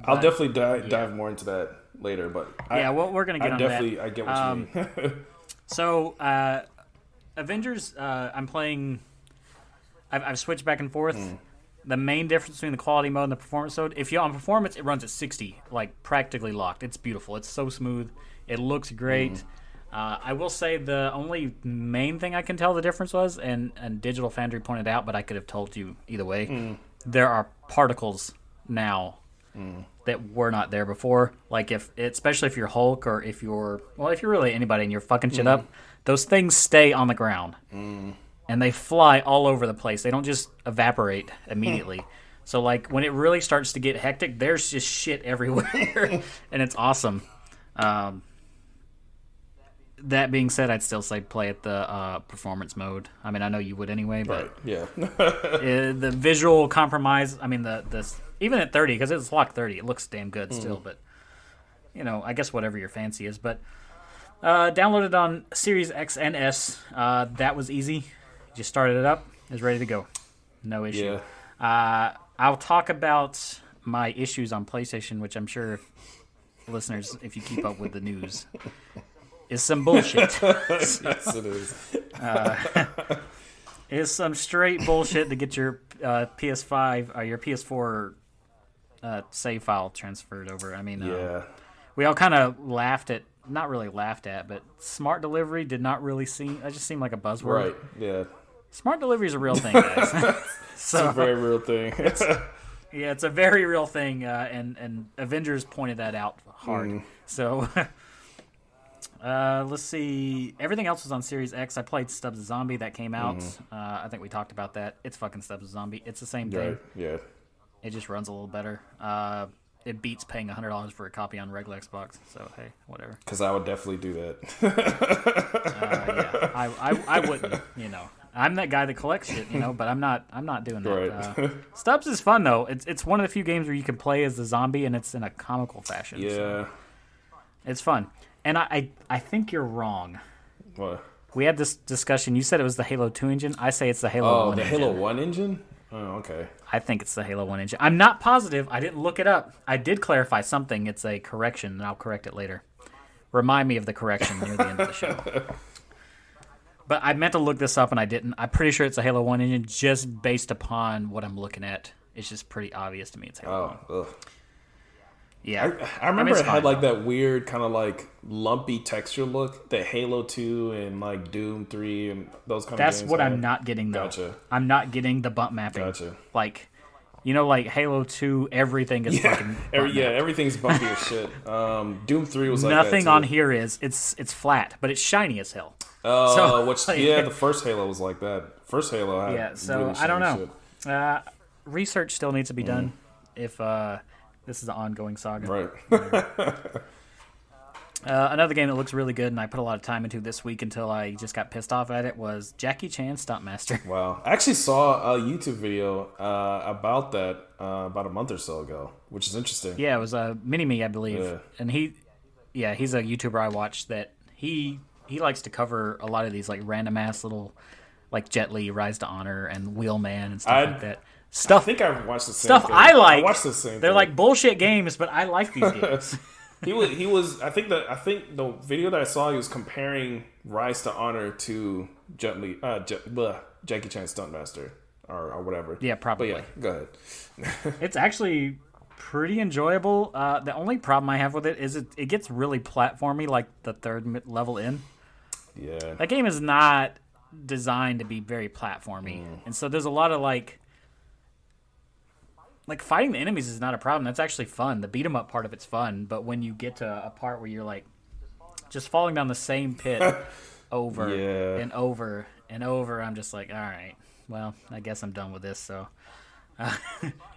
Speaker 2: I'll definitely dive more into that later, but
Speaker 1: we're gonna get on that.
Speaker 2: I get what you mean.
Speaker 1: So Avengers, I'm playing. I've switched back and forth. The main difference between the quality mode and the performance mode, if you're on performance, it runs at 60, like practically locked. It's beautiful. It's so smooth. It looks great. I will say the only main thing I can tell the difference was, and Digital Foundry pointed out, but I could have told you either way, there are particles now that were not there before. Like especially if you're Hulk, or if you're really anybody and you're fucking shit up, those things stay on the ground and they fly all over the place. They don't just evaporate immediately. So like when it really starts to get hectic, there's just shit everywhere and it's awesome. That being said, I'd still say play at the performance mode. I mean, I know you would anyway, but the visual compromise. I mean, the even at 30, because it's locked 30, it looks damn good still. But I guess whatever your fancy is. But downloaded on Series X and S. That was easy. Just started it up. It was ready to go. No issue. Yeah. I'll talk about my issues on PlayStation, which I'm sure listeners, if you keep up with the news, is some bullshit.
Speaker 2: Yes, it is.
Speaker 1: It's some straight bullshit to get your PS5 or your PS4 save file transferred over. I mean, we all kind of not really laughed at, but smart delivery did not really seem. It just seemed like a buzzword.
Speaker 2: Right. Yeah.
Speaker 1: Smart delivery is a real thing, guys.
Speaker 2: It's a very real thing.
Speaker 1: It's a very real thing, and Avengers pointed that out hard. So. Let's see. Everything else was on Series X. I played Stubbs Zombie that came out. I think we talked about that. It's fucking Stubbs Zombie. It's the same thing.
Speaker 2: Right. Yeah.
Speaker 1: It just runs a little better. It beats paying $100 for a copy on regular Xbox. So hey, whatever.
Speaker 2: Because I would definitely do that.
Speaker 1: Yeah, I wouldn't. I'm that guy that collects shit. But I'm not doing that.
Speaker 2: Right.
Speaker 1: Stubbs is fun though. It's one of the few games where you can play as the zombie and it's in a comical fashion.
Speaker 2: Yeah.
Speaker 1: So it's fun. And I think you're wrong.
Speaker 2: What?
Speaker 1: We had this discussion. You said it was the Halo 2 engine. I say it's the Halo 1
Speaker 2: the
Speaker 1: engine.
Speaker 2: Halo 1 engine? Oh, okay.
Speaker 1: I think it's the Halo 1 engine. I'm not positive. I didn't look it up. I did clarify something. It's a correction, and I'll correct it later. Remind me of the correction near the end of the show. But I meant to look this up, and I didn't. I'm pretty sure it's a Halo 1 engine just based upon what I'm looking at. It's just pretty obvious to me it's Halo 1.
Speaker 2: Ugh.
Speaker 1: Yeah.
Speaker 2: I remember it had
Speaker 1: fine,
Speaker 2: like that weird kind of like lumpy texture look that Halo 2 and like Doom 3 and those kind of games.
Speaker 1: That's what I'm not getting though.
Speaker 2: Gotcha.
Speaker 1: I'm not getting the bump mapping.
Speaker 2: Gotcha.
Speaker 1: Like, like Halo 2, everything is fucking
Speaker 2: everything's bumpy as shit. Doom 3 was like
Speaker 1: nothing
Speaker 2: that too.
Speaker 1: on here is it's flat, but it's shiny as hell.
Speaker 2: The first Halo was like that. First Halo had really
Speaker 1: I don't
Speaker 2: shiny
Speaker 1: know.
Speaker 2: shit.
Speaker 1: Research still needs to be done if this is an ongoing saga.
Speaker 2: Right.
Speaker 1: Another game that looks really good and I put a lot of time into this week until I just got pissed off at it was Jackie Chan Stuntmaster.
Speaker 2: Wow. I actually saw a YouTube video about that about a month or so ago, which is interesting.
Speaker 1: Yeah, it was Mini-Me, I believe.
Speaker 2: Yeah.
Speaker 1: And he's a YouTuber I watch that he likes to cover a lot of these like random ass little like Jet Li, Rise to Honor, and Wheelman and stuff like that.
Speaker 2: I think I've watched the same
Speaker 1: stuff
Speaker 2: thing.
Speaker 1: I like.
Speaker 2: I watched the same
Speaker 1: They're
Speaker 2: thing.
Speaker 1: like bullshit games, but I like these games.
Speaker 2: He was. I think the video that I saw, he was comparing Rise to Honor to Jackie Chan Stuntmaster or whatever.
Speaker 1: Yeah, probably.
Speaker 2: But yeah, go ahead.
Speaker 1: It's actually pretty enjoyable. The only problem I have with it is it gets really platformy, like the third level in.
Speaker 2: Yeah.
Speaker 1: That game is not designed to be very platformy, and so there's a lot of like fighting the enemies is not a problem. That's actually fun. The beat 'em up part of it's fun, but when you get to a part where you're like just falling down the same pit over and over and over, I'm just like, all right, well, I guess I'm done with this. So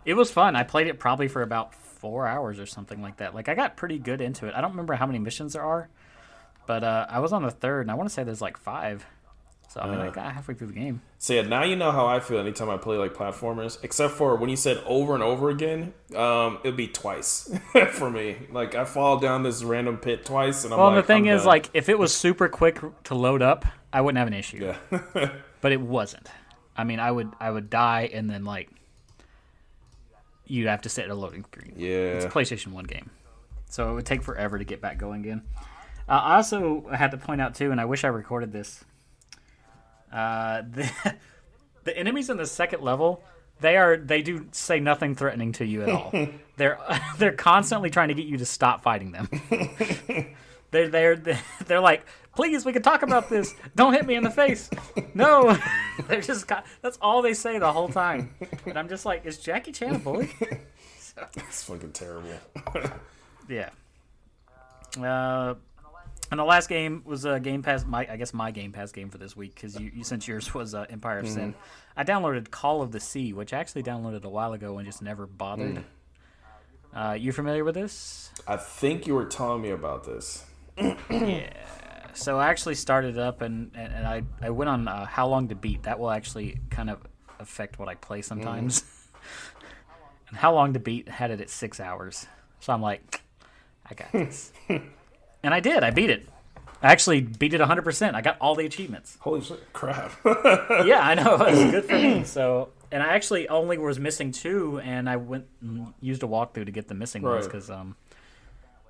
Speaker 1: it was fun. I played it probably for about 4 hours or something like that. Like I got pretty good into it. I don't remember how many missions there are, but I was on the third, and I want to say there's like 5. So I mean, I got halfway through the game.
Speaker 2: So yeah, now you know how I feel anytime I play like platformers. Except for when you said over and over again, it'd be twice for me. Like I fall down this random pit twice, and I'm
Speaker 1: the thing is, like, if it was super quick to load up, I wouldn't have an issue.
Speaker 2: Yeah.
Speaker 1: But it wasn't. I mean, I would die, and then like you'd have to sit at a loading screen.
Speaker 2: Yeah.
Speaker 1: It's a PlayStation 1 game, so it would take forever to get back going again. I also had to point out too, and I wish I recorded this. The enemies in the second level, they do say nothing threatening to you at all. They're constantly trying to get you to stop fighting them. They're like, please, we can talk about this. Don't hit me in the face. No, that's all they say the whole time. And I'm just like, is Jackie Chan a bully?
Speaker 2: It's fucking terrible.
Speaker 1: Yeah. And the last game was a Game Pass. My Game Pass game for this week, because you since yours was Empire of Sin. I downloaded Call of the Sea, which I actually downloaded a while ago and just never bothered. You familiar with this?
Speaker 2: I think you were telling me about this.
Speaker 1: Yeah. So I actually started up and I went on How Long to Beat. That will actually kind of affect what I play sometimes. And How Long to Beat had it at 6 hours. So I'm like, I got this. And I did. I beat it. I actually beat it 100%. I got all the achievements.
Speaker 2: Holy shit. Crap.
Speaker 1: Yeah, I know. It was good for me. So, and I actually only was missing 2, and I went and used a walkthrough to get the missing ones, because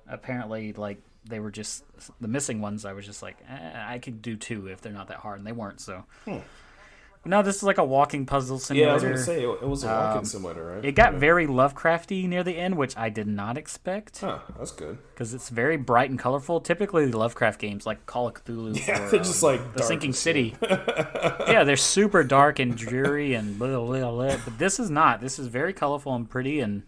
Speaker 1: apparently, like, they were just the missing ones. I was just like, I could do 2 if they're not that hard, and they weren't. So, no, this is like a walking puzzle simulator.
Speaker 2: Yeah, I was gonna say it was a walking simulator, right?
Speaker 1: It got very Lovecrafty near the end, which I did not expect.
Speaker 2: Huh, that's good.
Speaker 1: Because it's very bright and colorful. Typically, the Lovecraft games, like Call of Cthulhu, or,
Speaker 2: they're just like
Speaker 1: The Sinking City. Yeah, they're super dark and dreary and blah, blah, blah. But this is not. This is very colorful and pretty, and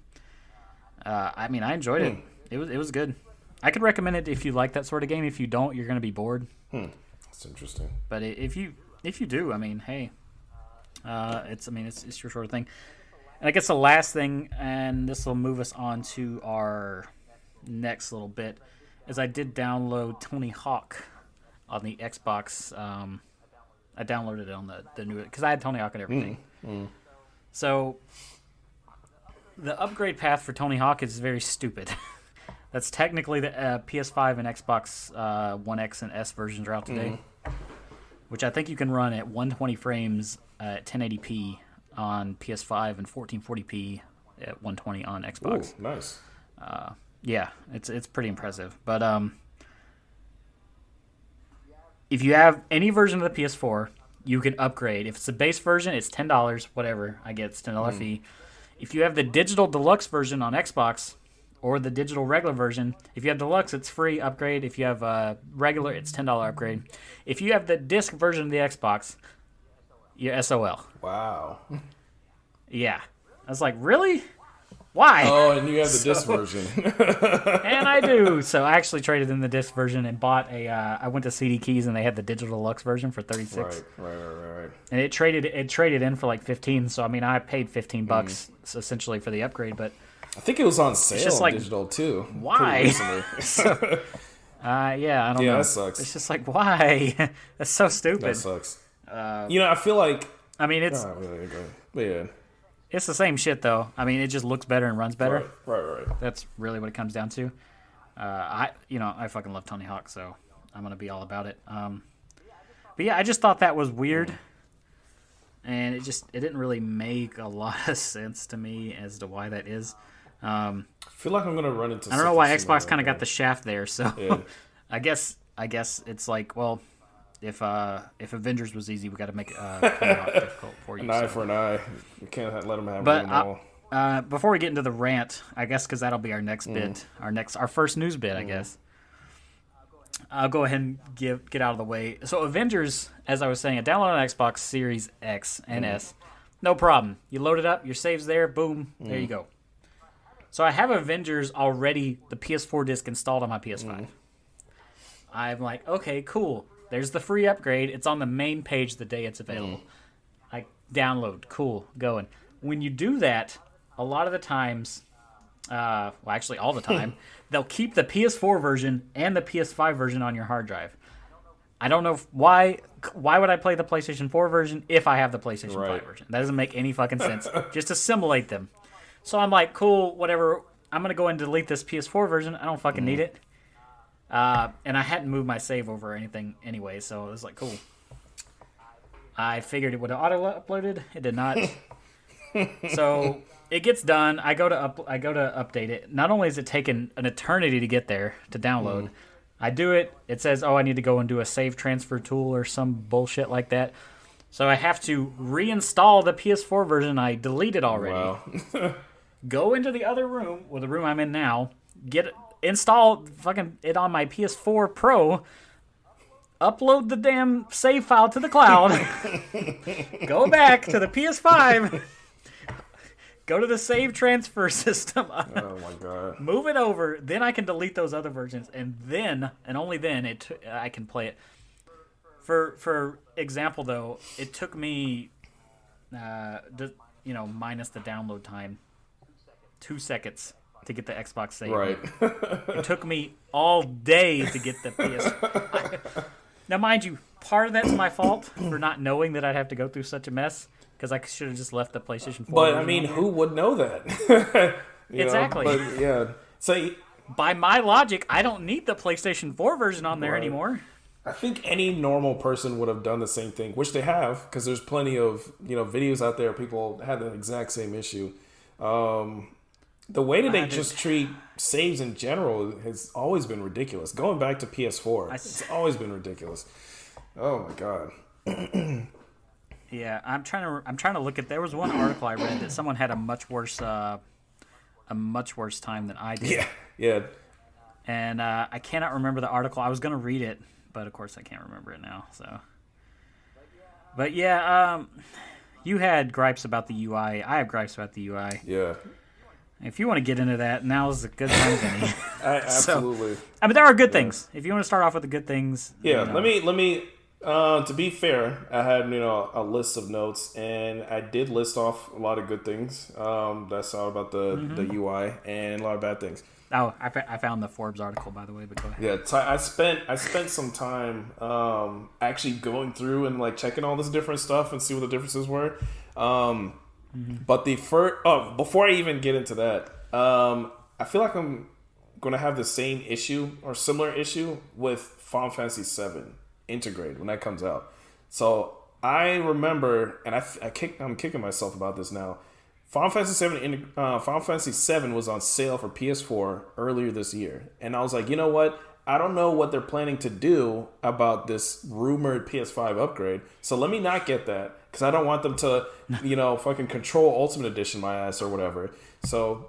Speaker 1: I mean, I enjoyed it. It was good. I could recommend it if you like that sort of game. If you don't, you're going to be bored.
Speaker 2: That's interesting.
Speaker 1: But if you do, I mean, hey, it's your sort of thing. And I guess the last thing, and this will move us on to our next little bit, is I did download Tony Hawk on the Xbox. I downloaded it on the new, because I had Tony Hawk and everything. So the upgrade path for Tony Hawk is very stupid. That's technically the PS5 and Xbox One X and S versions are out today, which I think you can run at 120 frames at 1080p on PS5 and 1440p at 120 on Xbox.
Speaker 2: Ooh, nice.
Speaker 1: Yeah, it's pretty impressive. But if you have any version of the PS4, you can upgrade. If it's the base version, it's $10, whatever. I get it's $10 fee. If you have the digital deluxe version on Xbox or the digital regular version, if you have deluxe, it's free upgrade. If you have regular, it's $10 upgrade. If you have the disc version of the Xbox, you're SOL.
Speaker 2: Wow.
Speaker 1: Yeah. I was like, really? Why?
Speaker 2: Oh, and you have the disc version.
Speaker 1: And I do. So I actually traded in the disc version and bought I went to CD Keys and they had the digital deluxe version for $36.
Speaker 2: Right.
Speaker 1: And it traded in for like 15. So I mean, I paid $15 essentially for the upgrade, but
Speaker 2: I think it was on sale
Speaker 1: just like,
Speaker 2: digital too.
Speaker 1: Why? Yeah, I don't know.
Speaker 2: Yeah, that sucks.
Speaker 1: It's just like, why? That's so stupid.
Speaker 2: That sucks. I feel like
Speaker 1: I mean, it's
Speaker 2: yeah.
Speaker 1: It's the same shit though. I mean, it just looks better and runs better.
Speaker 2: Right.
Speaker 1: That's really what it comes down to. I fucking love Tony Hawk, so I'm gonna be all about it. But yeah, I just thought that was weird, and it didn't really make a lot of sense to me as to why that is.
Speaker 2: I feel like I'm gonna run into.
Speaker 1: I don't know why Xbox kind of got the shaft there, so
Speaker 2: yeah.
Speaker 1: I guess it's like, well, if Avengers was easy, we got to make Tony Hawk difficult for you.
Speaker 2: An eye for an eye. You can't let them have them all.
Speaker 1: Before we get into the rant, I guess because that'll be our next bit, our first news bit, I guess. I'll go ahead and get out of the way. So Avengers, as I was saying, I downloaded on Xbox Series X and S. No problem. You load it up, your save's there, boom, there you go. So I have Avengers already, the PS4 disc installed on my PS5. I'm like, okay, cool. There's the free upgrade. It's on the main page the day it's available. I download. Cool. Going. When you do that, a lot of the times, actually all the time, they'll keep the PS4 version and the PS5 version on your hard drive. I don't know why. Why would I play the PlayStation 4 version if I have the PlayStation 5 version? That doesn't make any fucking sense. Just assimilate them. So I'm like, cool, whatever. I'm going to go and delete this PS4 version. I don't fucking need it. And I hadn't moved my save over or anything anyway, so it was like, cool. I figured it would have auto-uploaded. It did not. So it gets done. I go to update it. Not only is it taking an eternity to get there to download, I do it. It says, I need to go and do a save transfer tool or some bullshit like that. So I have to reinstall the PS4 version I deleted already.
Speaker 2: Wow.
Speaker 1: Go into the other room, or the room I'm in now, install fucking it on my PS4 Pro, upload the damn save file to the cloud, go back to the PS5, go to the save transfer system.
Speaker 2: Oh my god.
Speaker 1: Move it over, then I can delete those other versions, and then, and only then, I can play it. For example, though, it took me, minus the download time, 2 seconds to get the Xbox save.
Speaker 2: Right.
Speaker 1: It took me all day to get the PS. Now, mind you, part of that's my fault for not knowing that I'd have to go through such a mess, because I should have just left the PlayStation 4.
Speaker 2: But I mean, who would know that?
Speaker 1: Exactly.
Speaker 2: But yeah. So
Speaker 1: by my logic, I don't need the PlayStation 4 version on there anymore.
Speaker 2: I think any normal person would have done the same thing, which they have, because there's plenty of videos out there. People had the exact same issue. The way that they just treat saves in general has always been ridiculous. Going back to PS4, it's always been ridiculous. Oh my god.
Speaker 1: Yeah, I'm trying to look at. There was one article I read that someone had a much worse time than I did.
Speaker 2: Yeah.
Speaker 1: And I cannot remember the article. I was gonna read it, but of course I can't remember it now. So, but yeah, you had gripes about the UI. I have gripes about the UI.
Speaker 2: Yeah.
Speaker 1: If you want to get into that, now's a good time as any.
Speaker 2: Absolutely.
Speaker 1: I mean, there are good things. If you want to start off with the good things.
Speaker 2: Yeah, let me. To be fair, I had a list of notes, and I did list off a lot of good things that I saw about the UI, and a lot of bad things.
Speaker 1: Oh, I found the Forbes article, by the way, but go ahead.
Speaker 2: Yeah, I spent some time actually going through and like checking all this different stuff and see what the differences were. But before I even get into that, I feel like I'm gonna have the same issue or similar issue with Final Fantasy VII Integrate when that comes out. So I remember, and I'm kicking myself about this now. Final Fantasy VII was on sale for PS4 earlier this year, and I was like, you know what? I don't know what they're planning to do about this rumored PS5 upgrade, so let me not get that because I don't want them to, fucking control Ultimate Edition my ass or whatever. So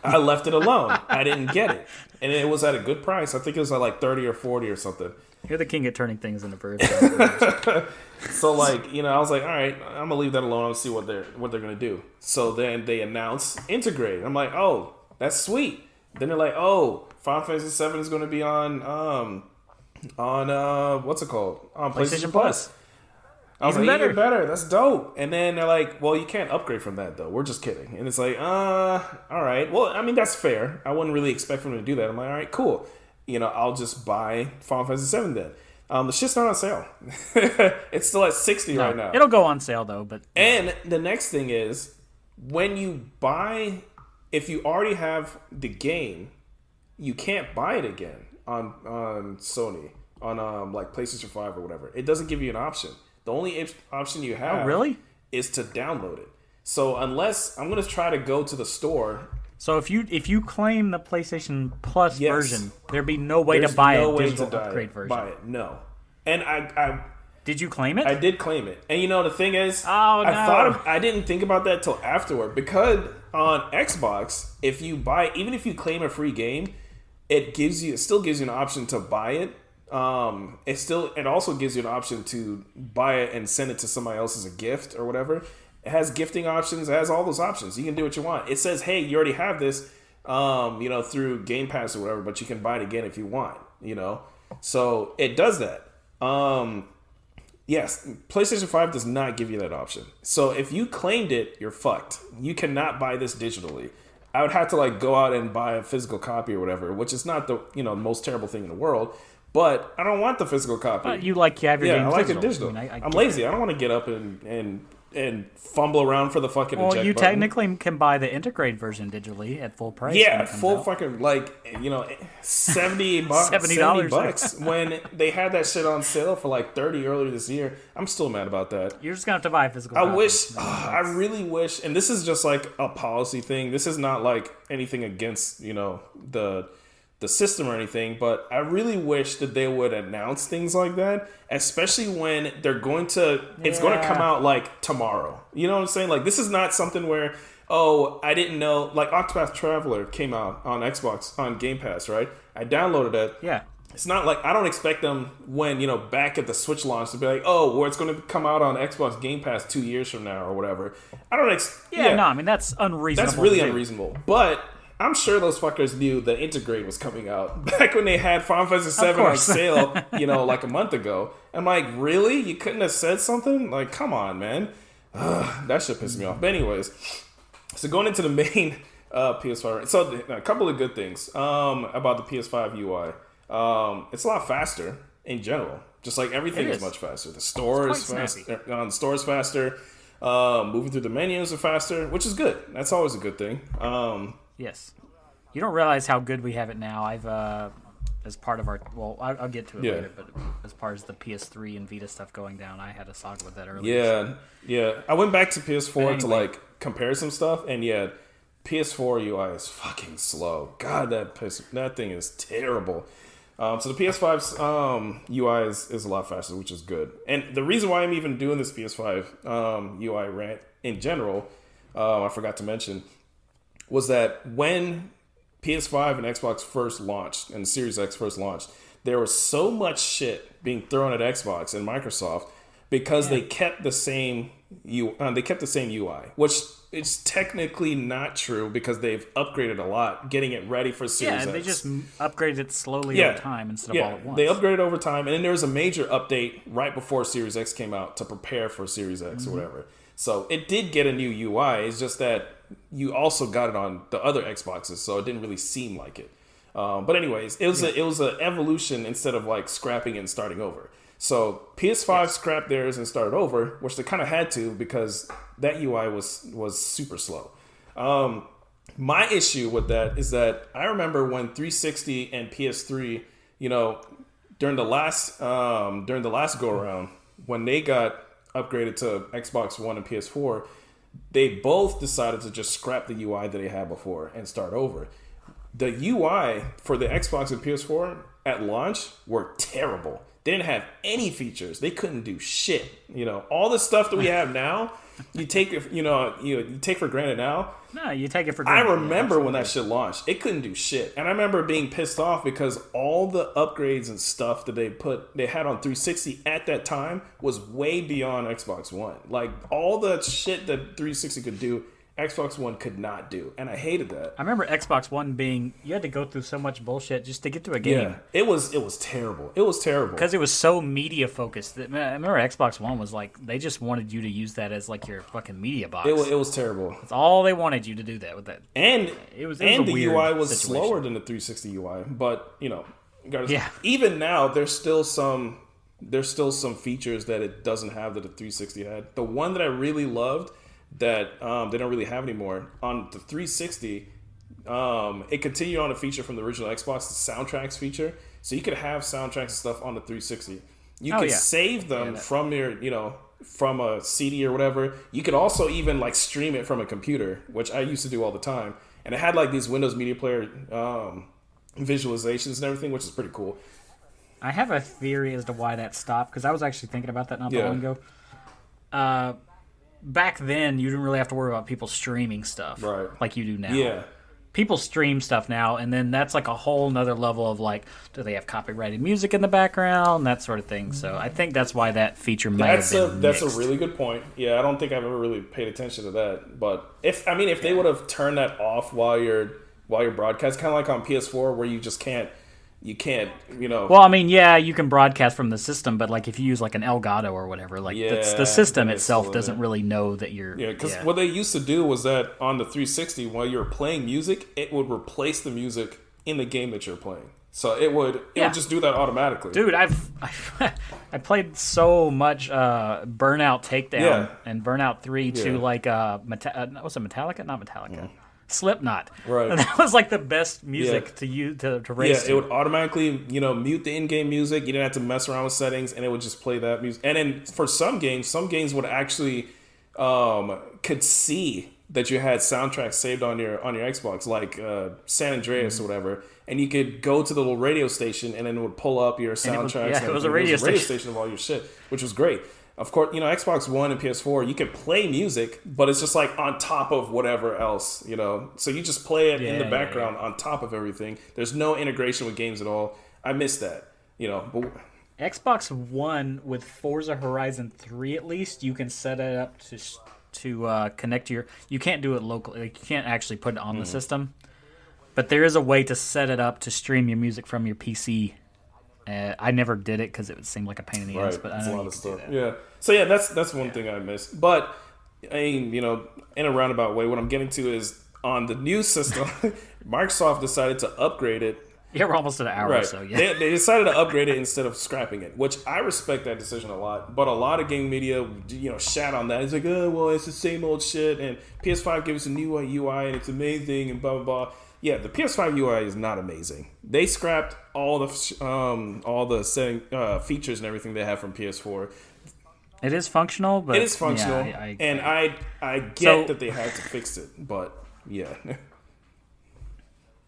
Speaker 2: I left it alone. I didn't get it, and it was at a good price. I think it was at like 30 or 40 or something.
Speaker 1: You're the king at turning things into birds.
Speaker 2: So I was like, all right, I'm gonna leave that alone. I'll see what they're gonna do. So then they announce Integrate. I'm like, oh, that's sweet. Then they're like, oh, Final Fantasy VII is gonna be on what's it called? On PlayStation Plus. I was like, even better. That's dope. And then they're like, well, you can't upgrade from that though. We're just kidding. And it's like, all right. Well, I mean, that's fair. I wouldn't really expect them to do that. I'm like, all right, cool. I'll just buy Final Fantasy VII then. The shit's not on sale. It's still at $60 right now.
Speaker 1: It'll go on sale though, but
Speaker 2: and the next thing is when you buy, if you already have the game, you can't buy it again on Sony on like PlayStation 5 or whatever. It doesn't give you an option. The only option you have is to download it. So unless I'm going to try to go to the store.
Speaker 1: So if you claim the PlayStation Plus version, there'd be no way to buy a digital upgrade version.
Speaker 2: Buy it, no. And I
Speaker 1: did you claim it?
Speaker 2: I did claim it. And the thing is, I didn't think about that till afterward because on Xbox, if you buy, even if you claim a free game, it still gives you an option to buy it. It also gives you an option to buy it and send it to somebody else as a gift or whatever. It has gifting options. It has all those options. You can do what you want. It says, hey, you already have this, through Game Pass or whatever, but you can buy it again if you want, So it does that. Yes, PlayStation 5 does not give you that option. So if you claimed it, you're fucked. You cannot buy this digitally. I would have to go out and buy a physical copy or whatever, which is not the most terrible thing in the world. But I don't want the physical copy.
Speaker 1: But you have your game
Speaker 2: I like it digital. I'm lazy. I don't want to get up and fumble around for the fucking eject button.
Speaker 1: Technically can buy the Integrate version digitally at full price.
Speaker 2: Yeah, full fucking $70 $70 when they had that shit on sale for $30 earlier this year. I'm still mad about that.
Speaker 1: You're just gonna have to buy a physical copy.
Speaker 2: I really wish, and this is just a policy thing. This is not anything against the system or anything, but I really wish that they would announce things like that, especially when they're going to it's going to come out tomorrow. You know what I'm saying? This is not something where, oh, I didn't know, Octopath Traveler came out on Xbox on Game Pass, right? I downloaded it.
Speaker 1: Yeah.
Speaker 2: It's not I don't expect them when, back at the Switch launch to be like, oh, well, it's going to come out on Xbox Game Pass 2 years from now or whatever. I don't
Speaker 1: no, I mean, that's unreasonable.
Speaker 2: That's really unreasonable. But I'm sure those fuckers knew that Integrate was coming out back when they had Final Fantasy VII on sale, a month ago. I'm like, really? You couldn't have said something? Come on, man. That shit pissed me off. But anyways, so going into the main PS5. So a couple of good things about the PS5 UI. It's a lot faster in general. Just everything is much faster. The store is faster. The store is faster. Moving through the menus are faster, which is good. That's always a good thing.
Speaker 1: Yes. You don't realize how good we have it now. I've, as part of our... Well, I'll get to it later, but as part of the PS3 and Vita stuff going down, I had a saga with that earlier.
Speaker 2: Yeah. I went back to PS4 to, compare some stuff, and PS4 UI is fucking slow. God, that thing is terrible. So the PS5's UI is a lot faster, which is good. And the reason why I'm even doing this PS5 UI rant in general, I forgot to mention, was that when PS5 and Xbox first launched and Series X first launched, there was so much shit being thrown at Xbox and Microsoft because they kept the same UI, which is technically not true because they've upgraded a lot, getting it ready for Series X.
Speaker 1: Yeah, they just upgraded it slowly over time instead of all at once.
Speaker 2: They upgraded over time, and then there was a major update right before Series X came out to prepare for Series X or whatever. So it did get a new UI. It's just that you also got it on the other Xboxes, so it didn't really seem like it. But anyways, it was an evolution instead of like scrapping and starting over. So PS5 scrapped theirs and started over, which they kind of had to because that UI was super slow. My issue with that is that I remember when 360 and PS3, during the last go around, when they got upgraded to Xbox One and PS4, they both decided to just scrap the UI that they had before and start over. The UI for the Xbox and PS4 at launch were terrible. They didn't have any features. They couldn't do shit. All the stuff that we have now, you take you take for granted now.
Speaker 1: No, you take it for granted.
Speaker 2: I remember when that shit launched. It couldn't do shit. And I remember being pissed off because all the upgrades and stuff that they had on 360 at that time was way beyond Xbox One. Like all the shit that 360 could do, Xbox One could not do, and I hated that.
Speaker 1: I remember Xbox One being, you had to go through so much bullshit just to get to a game.
Speaker 2: Yeah, it was terrible. It was terrible.
Speaker 1: Because it was so media focused. I remember Xbox One was like, they just wanted you to use that as like your fucking media box.
Speaker 2: It was terrible.
Speaker 1: That's all they wanted you to do that with that.
Speaker 2: And
Speaker 1: it was
Speaker 2: the UI was slower than the 360 UI, but even now there's still some features that it doesn't have that the 360 had. The one that I really loved that they don't really have anymore on the 360, it continued on a feature from the original Xbox, the soundtracks feature. So you could have soundtracks and stuff on the 360. You could save them from your, from a CD or whatever. You could also even like stream it from a computer, which I used to do all the time. And it had like these Windows Media Player visualizations and everything, which is pretty cool.
Speaker 1: I have a theory as to why that stopped, because I was actually thinking about that not that long ago. Back then, you didn't really have to worry about people streaming stuff like you do now.
Speaker 2: Yeah.
Speaker 1: People stream stuff now, and then that's like a whole nother level of like, do they have copyrighted music in the background, that sort of thing. So I think that's why that feature might have been
Speaker 2: That's
Speaker 1: mixed.
Speaker 2: a really good point. Yeah, I don't think I've ever really paid attention to that. But if they would have turned that off while you're broadcast, kind of like on PS4 where you just can't. You can't,
Speaker 1: Well, I mean, yeah, you can broadcast from the system, but like if you use like an Elgato or whatever, like the system itself doesn't really know that you're.
Speaker 2: Yeah, because what they used to do was that on the 360, while you're playing music, it would replace the music in the game that you're playing. So it would just do that automatically.
Speaker 1: Dude, I played so much Burnout Takedown and Burnout 3 to like what's it, Metallica? Not Metallica. Slipknot.
Speaker 2: Right.
Speaker 1: And that was like the best music to use to race.
Speaker 2: Yeah, it would automatically, mute the in-game music. You didn't have to mess around with settings, and it would just play that music. And then for some games would actually could see that you had soundtracks saved on your Xbox, like San Andreas or whatever, and you could go to the little radio station, and then it would pull up your soundtracks.
Speaker 1: It was a radio
Speaker 2: station of all your shit, which was great. Of course, Xbox One and PS4, you can play music, but it's just like on top of whatever else, So you just play it in the background on top of everything. There's no integration with games at all. I miss that, But
Speaker 1: Xbox One with Forza Horizon 3, at least, you can set it up to connect to your. You can't do it locally. Like, you can't actually put it on the system, but there is a way to set it up to stream your music from your PC. I never did it because it would seem like a pain in the ass, but I know a lot of stuff.
Speaker 2: Yeah. So that's one thing I missed. But I mean, in a roundabout way, what I'm getting to is on the new system, Microsoft decided to upgrade it.
Speaker 1: Yeah, we're almost at an hour or so. Yeah.
Speaker 2: They decided to upgrade it instead of scrapping it, which I respect that decision a lot. But a lot of game media, shat on that. It's like, oh, well, it's the same old shit, and PS5 gives us a new UI, and it's amazing, and blah blah blah. Yeah, the PS5 UI is not amazing. They scrapped all the setting features and everything they have from PS4.
Speaker 1: It is functional, but
Speaker 2: it is functional, and I get that they had to fix it, but yeah.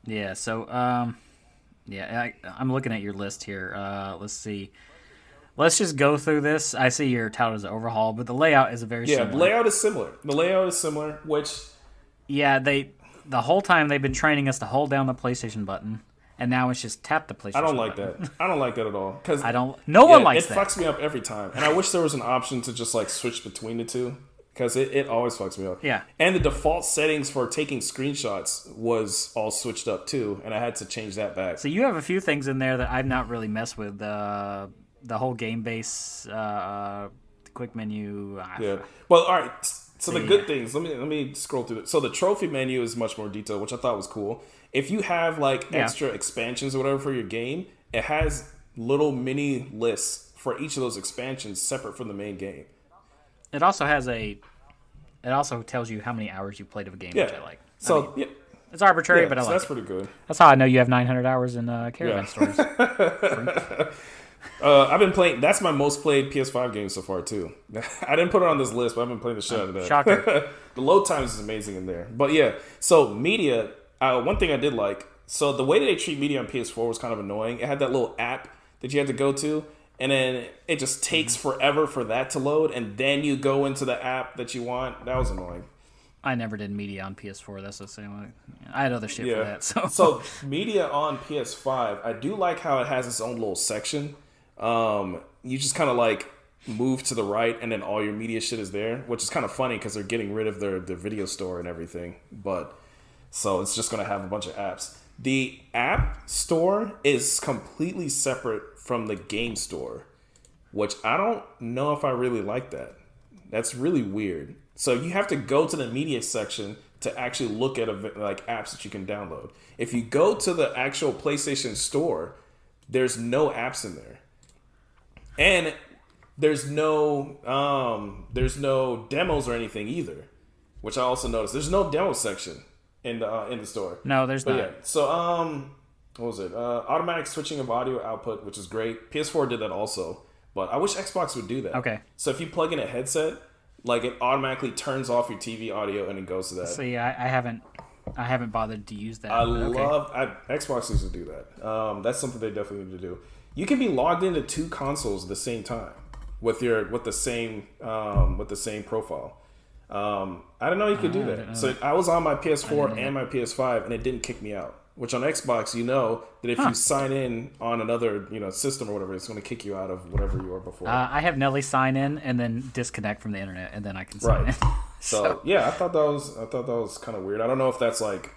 Speaker 1: Yeah. So I'm looking at your list here. Let's see. Let's just go through this. I see your title is overhaul, but the layout is very similar.
Speaker 2: Yeah, the layout is similar. Which
Speaker 1: the whole time they've been training us to hold down the PlayStation button and now it's just tap the PlayStation.
Speaker 2: I don't like
Speaker 1: button.
Speaker 2: that. I don't like that at all. Because
Speaker 1: No one likes that.
Speaker 2: It fucks me up every time. And I wish there was an option to just like switch between the two. Because it always fucks me up.
Speaker 1: Yeah.
Speaker 2: And the default settings for taking screenshots was all switched up too, and I had to change that back.
Speaker 1: So you have a few things in there that I've not really messed with. The whole game base, quick menu.
Speaker 2: Yeah. Well, all right. So the good things. Let me scroll through it. So the trophy menu is much more detailed, which I thought was cool. If you have like extra expansions or whatever for your game, it has little mini lists for each of those expansions separate from the main game.
Speaker 1: It also has it also tells you how many hours you played of a game, which I like.
Speaker 2: So
Speaker 1: it's arbitrary, but I like
Speaker 2: that's
Speaker 1: it.
Speaker 2: pretty good.
Speaker 1: That's how I know you have 900 hours in Caravan Stores.
Speaker 2: I've been playing. That's my most played PS5 game so far too. I didn't put it on this list, but I've been playing the shit out of that.
Speaker 1: Shocker.
Speaker 2: The load times is amazing in there. But yeah, so media. One thing I did like. So the way that they treat media on PS4 was kind of annoying. It had that little app that you had to go to. And then it just takes forever for that to load, and then you go into the app that you want. That was annoying.
Speaker 1: I never did media on PS4. That's the same way. I had other shit for that.
Speaker 2: So media on PS5, I do like how it has its own little section. You just kind of like move to the right, and then all your media shit is there, which is kind of funny because they're getting rid of their video store and everything. But so it's just going to have a bunch of apps. The app store is completely separate from the game store, which I don't know if I really like that. That's really weird. So you have to go to the media section to actually look at like apps that you can download. If you go to the actual PlayStation store, there's no apps in there, and there's no demos or anything either, which I also noticed. There's no demo section in the store.
Speaker 1: No, there's not.
Speaker 2: Yeah. So what was it? Automatic switching of audio output, which is great. PS4 did that also, but I wish Xbox would do that.
Speaker 1: Okay.
Speaker 2: So if you plug in a headset, like it automatically turns off your TV audio and it goes to that.
Speaker 1: So yeah, I haven't bothered to use that.
Speaker 2: Xbox needs to do that. That's something they definitely need to do. You can be logged into two consoles at the same time with the same profile. I didn't know you could do that. So I was on my PS4 and my PS5, and it didn't kick me out. Which on Xbox, you know that if you sign in on another system or whatever, it's going to kick you out of whatever you were before.
Speaker 1: I have Nelly sign in and then disconnect from the internet, and then I can sign in.
Speaker 2: So yeah, I thought that was kind of weird. I don't know if that's like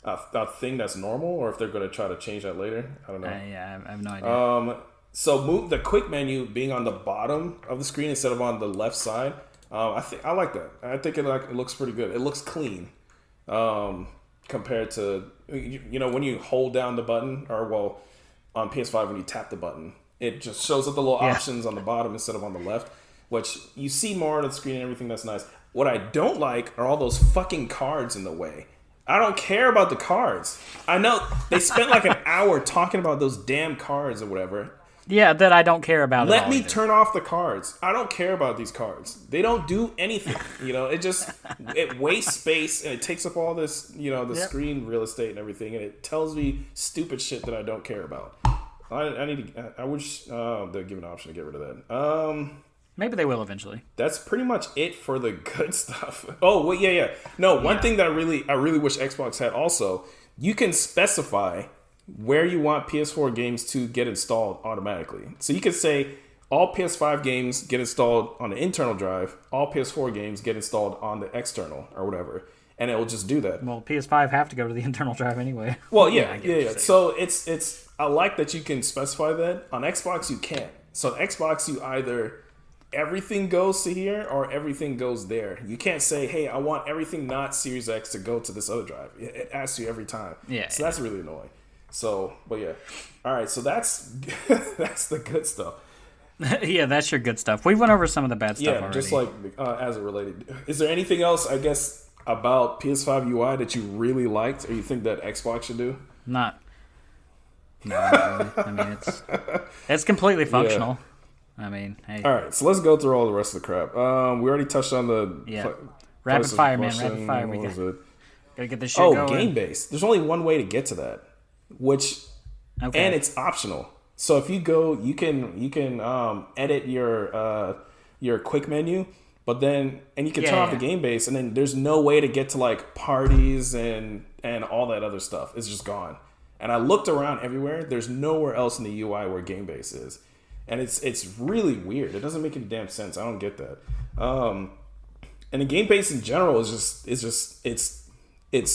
Speaker 2: a thing that's normal or if they're going to try to change that later. I don't know.
Speaker 1: Yeah, I have no idea.
Speaker 2: So move the quick menu being on the bottom of the screen instead of on the left side. I like that. I think it looks pretty good. It looks clean compared to when you hold down the button, or on PS5 when you tap the button, it just shows up the little options on the bottom instead of on the left, which you see more on the screen and everything. That's nice. What I don't like are all those fucking cards in the way. I don't care about the cards. I know they spent like an hour talking about those damn cards or whatever.
Speaker 1: Yeah, that I don't care about.
Speaker 2: Let me turn off the cards. I don't care about these cards. They don't do anything. It wastes space and it takes up all this, the screen real estate and everything, and it tells me stupid shit that I don't care about. I wish they'd give an option to get rid of that.
Speaker 1: Maybe they will eventually.
Speaker 2: That's pretty much it for the good stuff. Oh, wait, yeah. No, one thing that I really wish Xbox had also, you can specify where you want PS4 games to get installed automatically. So you could say all PS5 games get installed on the internal drive, all PS4 games get installed on the external or whatever, and it will just do that.
Speaker 1: Well, PS5 have to go to the internal drive anyway.
Speaker 2: Well, yeah. So it's I like that you can specify that. On Xbox you can't. So on Xbox you either everything goes to here or everything goes there. You can't say, hey, I want everything not Series X to go to this other drive. It asks you every time.
Speaker 1: Yeah.
Speaker 2: So that's really annoying. So, but yeah. All right, so that's the good stuff.
Speaker 1: Yeah, that's your good stuff. We went over some of the bad stuff already.
Speaker 2: Yeah, just like as it related. Is there anything else, I guess, about PS5 UI that you really liked or you think that Xbox should do?
Speaker 1: Not really. I mean, it's completely functional. Yeah. I mean, hey.
Speaker 2: All right, so let's go through all the rest of the crap. We already touched on the
Speaker 1: rapid fire, man. Rapid fire. We gotta get this shit going.
Speaker 2: Game based. There's only one way to get to that, and it's optional. So if you go, you can edit your quick menu, but then you can turn off the game base, and then there's no way to get to like parties and all that other stuff. It's just gone. And I looked around everywhere. There's nowhere else in the UI where game base is. And it's really weird. It doesn't make any damn sense. I don't get that. And the game base in general it's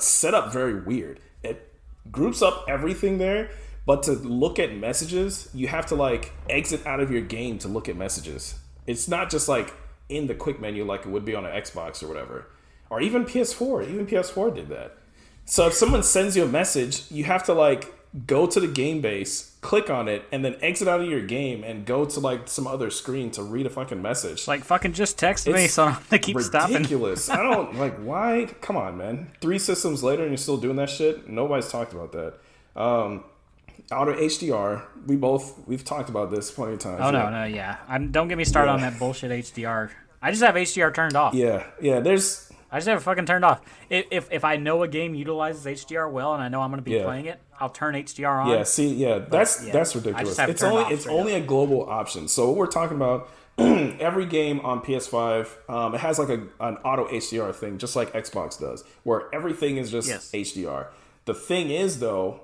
Speaker 2: set up very weird. It groups up everything there, but to look at messages, you have to like exit out of your game to look at messages. It's not just like in the quick menu like it would be on an Xbox or whatever. Or even PS4. Even PS4 did that. So if someone sends you a message, you have to like go to the game base, click on it, and then exit out of your game and go to like some other screen to read a fucking message.
Speaker 1: Like fucking just text me so I don't have to keep stopping.
Speaker 2: Ridiculous. I don't like why. Come on, man. 3 systems later and you're still doing that shit. Nobody's talked about that. Auto HDR. We've talked about this plenty of times.
Speaker 1: Oh no, yeah. Don't get me started on that bullshit HDR. I just have HDR turned off.
Speaker 2: Yeah. I
Speaker 1: just have it fucking turned off. If I know a game utilizes HDR well and I know I'm going to be playing it, I'll turn HDR on.
Speaker 2: That's ridiculous. It's only a global option. So what we're talking about, every game on PS5, it has like an auto HDR thing, just like Xbox does, where everything is just HDR. The thing is, though,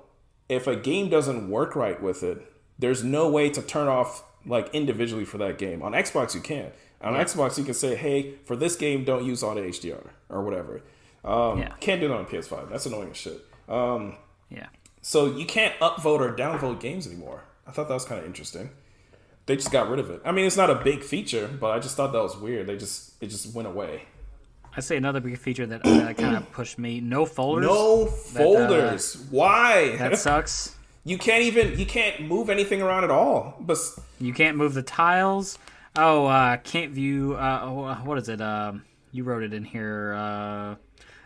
Speaker 2: if a game doesn't work right with it, there's no way to turn off like individually for that game. On Xbox, you can. On Xbox, you can say, hey, for this game, don't use auto HDR or whatever. Can't do that on PS5. That's annoying as shit. So you can't upvote or downvote games anymore. I thought that was kind of interesting. They just got rid of it. I mean, it's not a big feature, but I just thought that was weird. It just went away.
Speaker 1: I say another big feature that kind of pushed me. No folders.
Speaker 2: No folders. Why?
Speaker 1: That sucks.
Speaker 2: You can't move anything around at all. But
Speaker 1: you can't move the tiles. Can't view. What is it? You wrote it in here.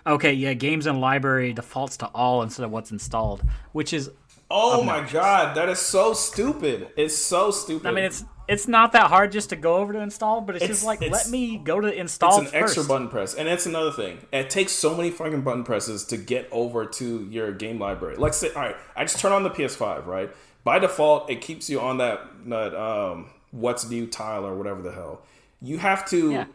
Speaker 1: Okay, yeah. Games and library defaults to all instead of what's installed, which is.
Speaker 2: Oh my god, that is so stupid. It's so stupid.
Speaker 1: I mean, it's not that hard just to go over to install, but it's just like let me go to install.
Speaker 2: It's an extra button press, and that's another thing. It takes so many fucking button presses to get over to your game library. Like, say, all right, I just turn on the PS5, right? By default, it keeps you on that what's new tile or whatever the hell. You have to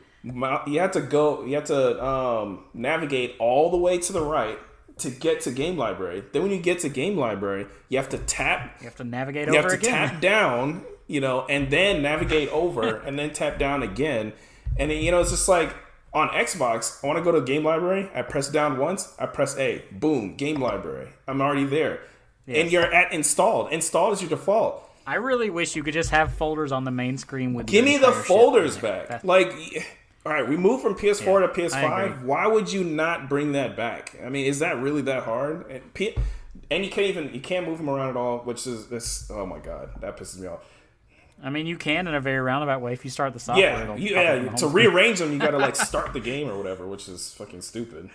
Speaker 2: navigate all the way to the right to get to game library. Then when you get to game library, you have to tap.
Speaker 1: You have to navigate over again.
Speaker 2: You have to tap down, and then navigate over and then tap down again. And then, it's just like on Xbox, I want to go to game library. I press down once. I press A. Boom. Game library. I'm already there. Yes. And you're at installed. Installed is your default.
Speaker 1: I really wish you could just have folders on the main screen with.
Speaker 2: Give me the folders back. Like, all right, we moved from PS4 to PS5. Why would you not bring that back? I mean, is that really that hard? And you can't move them around at all, which is this. Oh my god, that pisses me off.
Speaker 1: I mean, you can in a very roundabout way if you start the software.
Speaker 2: To rearrange them, you got to like start the game or whatever, which is fucking stupid.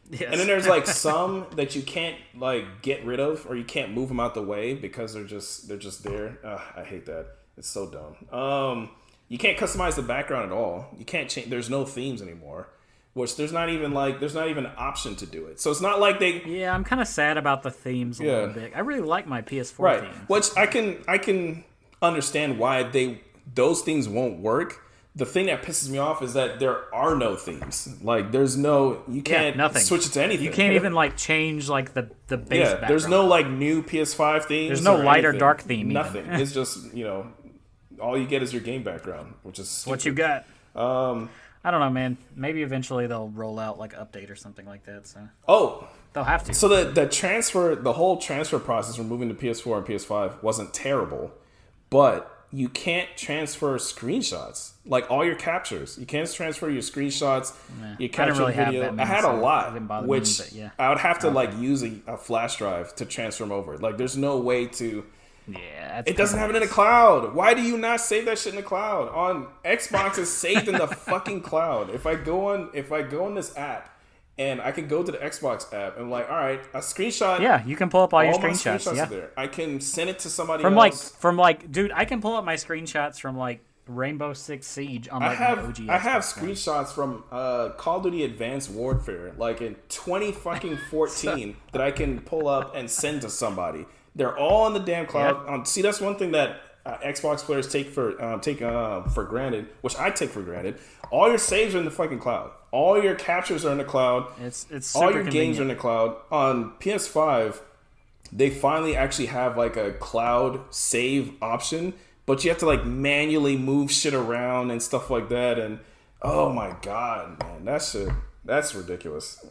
Speaker 2: Yes. And then there's like some that you can't like get rid of, or you can't move them out the way because they're just there. I hate that. It's so dumb. You can't customize the background at all. You can't change. There's no themes anymore. Which there's not even an option to do it. So it's not like they.
Speaker 1: Yeah, I'm kind of sad about the themes a little bit. I really like my PS4 themes.
Speaker 2: Which I can understand why those themes won't work. The thing that pisses me off is that there are no themes. Like, you can't switch it to anything.
Speaker 1: You can't even, like, change, like, the base background.
Speaker 2: There's no, like, new PS5 themes.
Speaker 1: There's no light or dark theme.
Speaker 2: Nothing. It's just, all you get is your game background, which is stupid.
Speaker 1: What you got. I don't know, man. Maybe eventually they'll roll out, like, update or something like that. So they'll have to.
Speaker 2: So the whole transfer process from moving to PS4 and PS5 wasn't terrible, but you can't transfer screenshots, like all your captures. You can't transfer your screenshots, your capture video. I had a lot, which I would have to like use a flash drive to transfer them over. Like, there's no way to.
Speaker 1: Yeah,
Speaker 2: it doesn't have it in the cloud. Why do you not save that shit in the cloud? On Xbox, it's saved in the fucking cloud. If I go on this app. And I can go to the Xbox app and like, all right, a screenshot.
Speaker 1: Yeah, you can pull up all your screenshots.
Speaker 2: Are there. I can send it to somebody else.
Speaker 1: Dude, I can pull up my screenshots from like Rainbow Six Siege on like my OG.
Speaker 2: I have screenshots from Call of Duty Advanced Warfare, like in 2014, that I can pull up and send to somebody. They're all on the damn cloud.
Speaker 1: Yeah.
Speaker 2: See, that's one thing that Xbox players take for granted, which I take for granted. All your saves are in the fucking cloud. All your captures are in the cloud.
Speaker 1: It's
Speaker 2: all
Speaker 1: super
Speaker 2: your games are in
Speaker 1: convenient.
Speaker 2: the cloud. On PS5, they finally actually have like a cloud save option, but you have to like manually move shit around and stuff like that. And oh my god, man, that's ridiculous.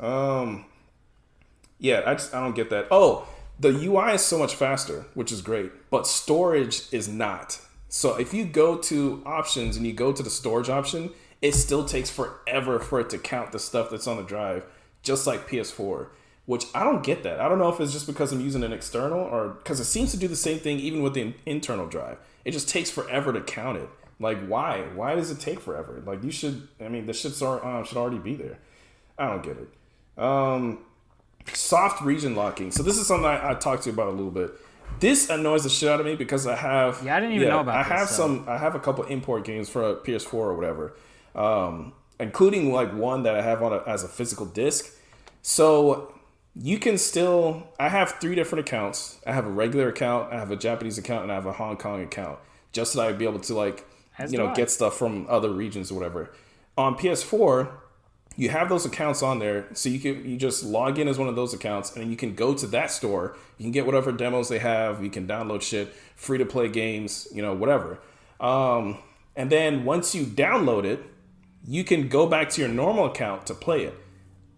Speaker 2: Yeah, I don't get that. Oh, the UI is so much faster, which is great, but storage is not. So if you go to options and you go to the storage option, it still takes forever for it to count the stuff that's on the drive, just like PS4, which I don't get that. I don't know if it's just because I'm using an external or because it seems to do the same thing even with the internal drive. It just takes forever to count it. Like, why? Why does it take forever? Like, the shit should already be there. I don't get it. Soft region locking. So this is something I talked to you about a little bit. This annoys the shit out of me because I have.
Speaker 1: Yeah, I didn't even know about this.
Speaker 2: I have a couple import games for a PS4 or whatever, including like one that I have as a physical disc. So you can still. I have 3 different accounts. I have a regular account, I have a Japanese account, and I have a Hong Kong account, just so that I'd be able to like get stuff from other regions or whatever. On PS4. You have those accounts on there, so you just log in as one of those accounts, and then you can go to that store. You can get whatever demos they have. You can download shit, free to play games, whatever. And then once you download it, you can go back to your normal account to play it.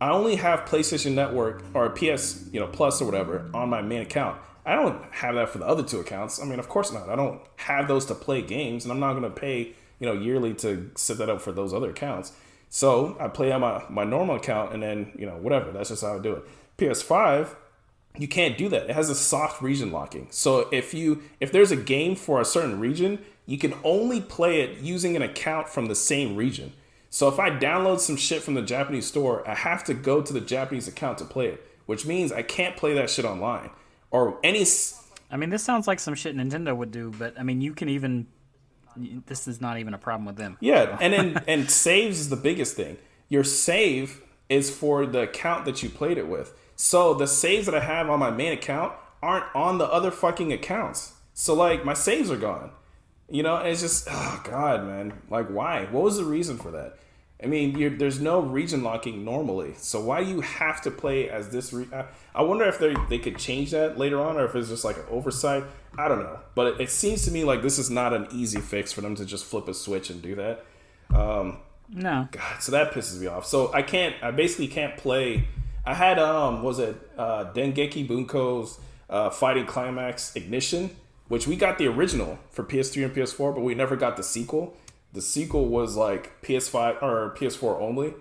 Speaker 2: I only have PlayStation Network or PS, Plus or whatever on my main account. I don't have that for the other 2 accounts. I mean, of course not. I don't have those to play games, and I'm not going to pay, yearly to set that up for those other accounts. So I play on my normal account, and then, whatever. That's just how I do it. PS5, you can't do that. It has a soft region locking. So if there's a game for a certain region, you can only play it using an account from the same region. So if I download some shit from the Japanese store, I have to go to the Japanese account to play it, which means I can't play that shit online. Or any...
Speaker 1: I mean, this sounds like some shit Nintendo would do, but I mean, you can even... This is not even a problem with them.
Speaker 2: Yeah, and saves is the biggest thing. Your save is for the account that you played it with. So the saves that I have on my main account aren't on the other fucking accounts. So like my saves are gone. And it's just, oh god, man. Like, why? What was the reason for that? I mean, there's no region locking normally. So why do you have to play as this? I wonder if they could change that later on, or if it's just like an oversight. I don't know. But it seems to me like this is not an easy fix for them to just flip a switch and do that.
Speaker 1: No.
Speaker 2: God, so that pisses me off. So I basically can't play. I had, Dengeki Bunko's Fighting Climax Ignition, which we got the original for PS3 and PS4, but we never got the sequel. The sequel was like PS5 or PS4 only.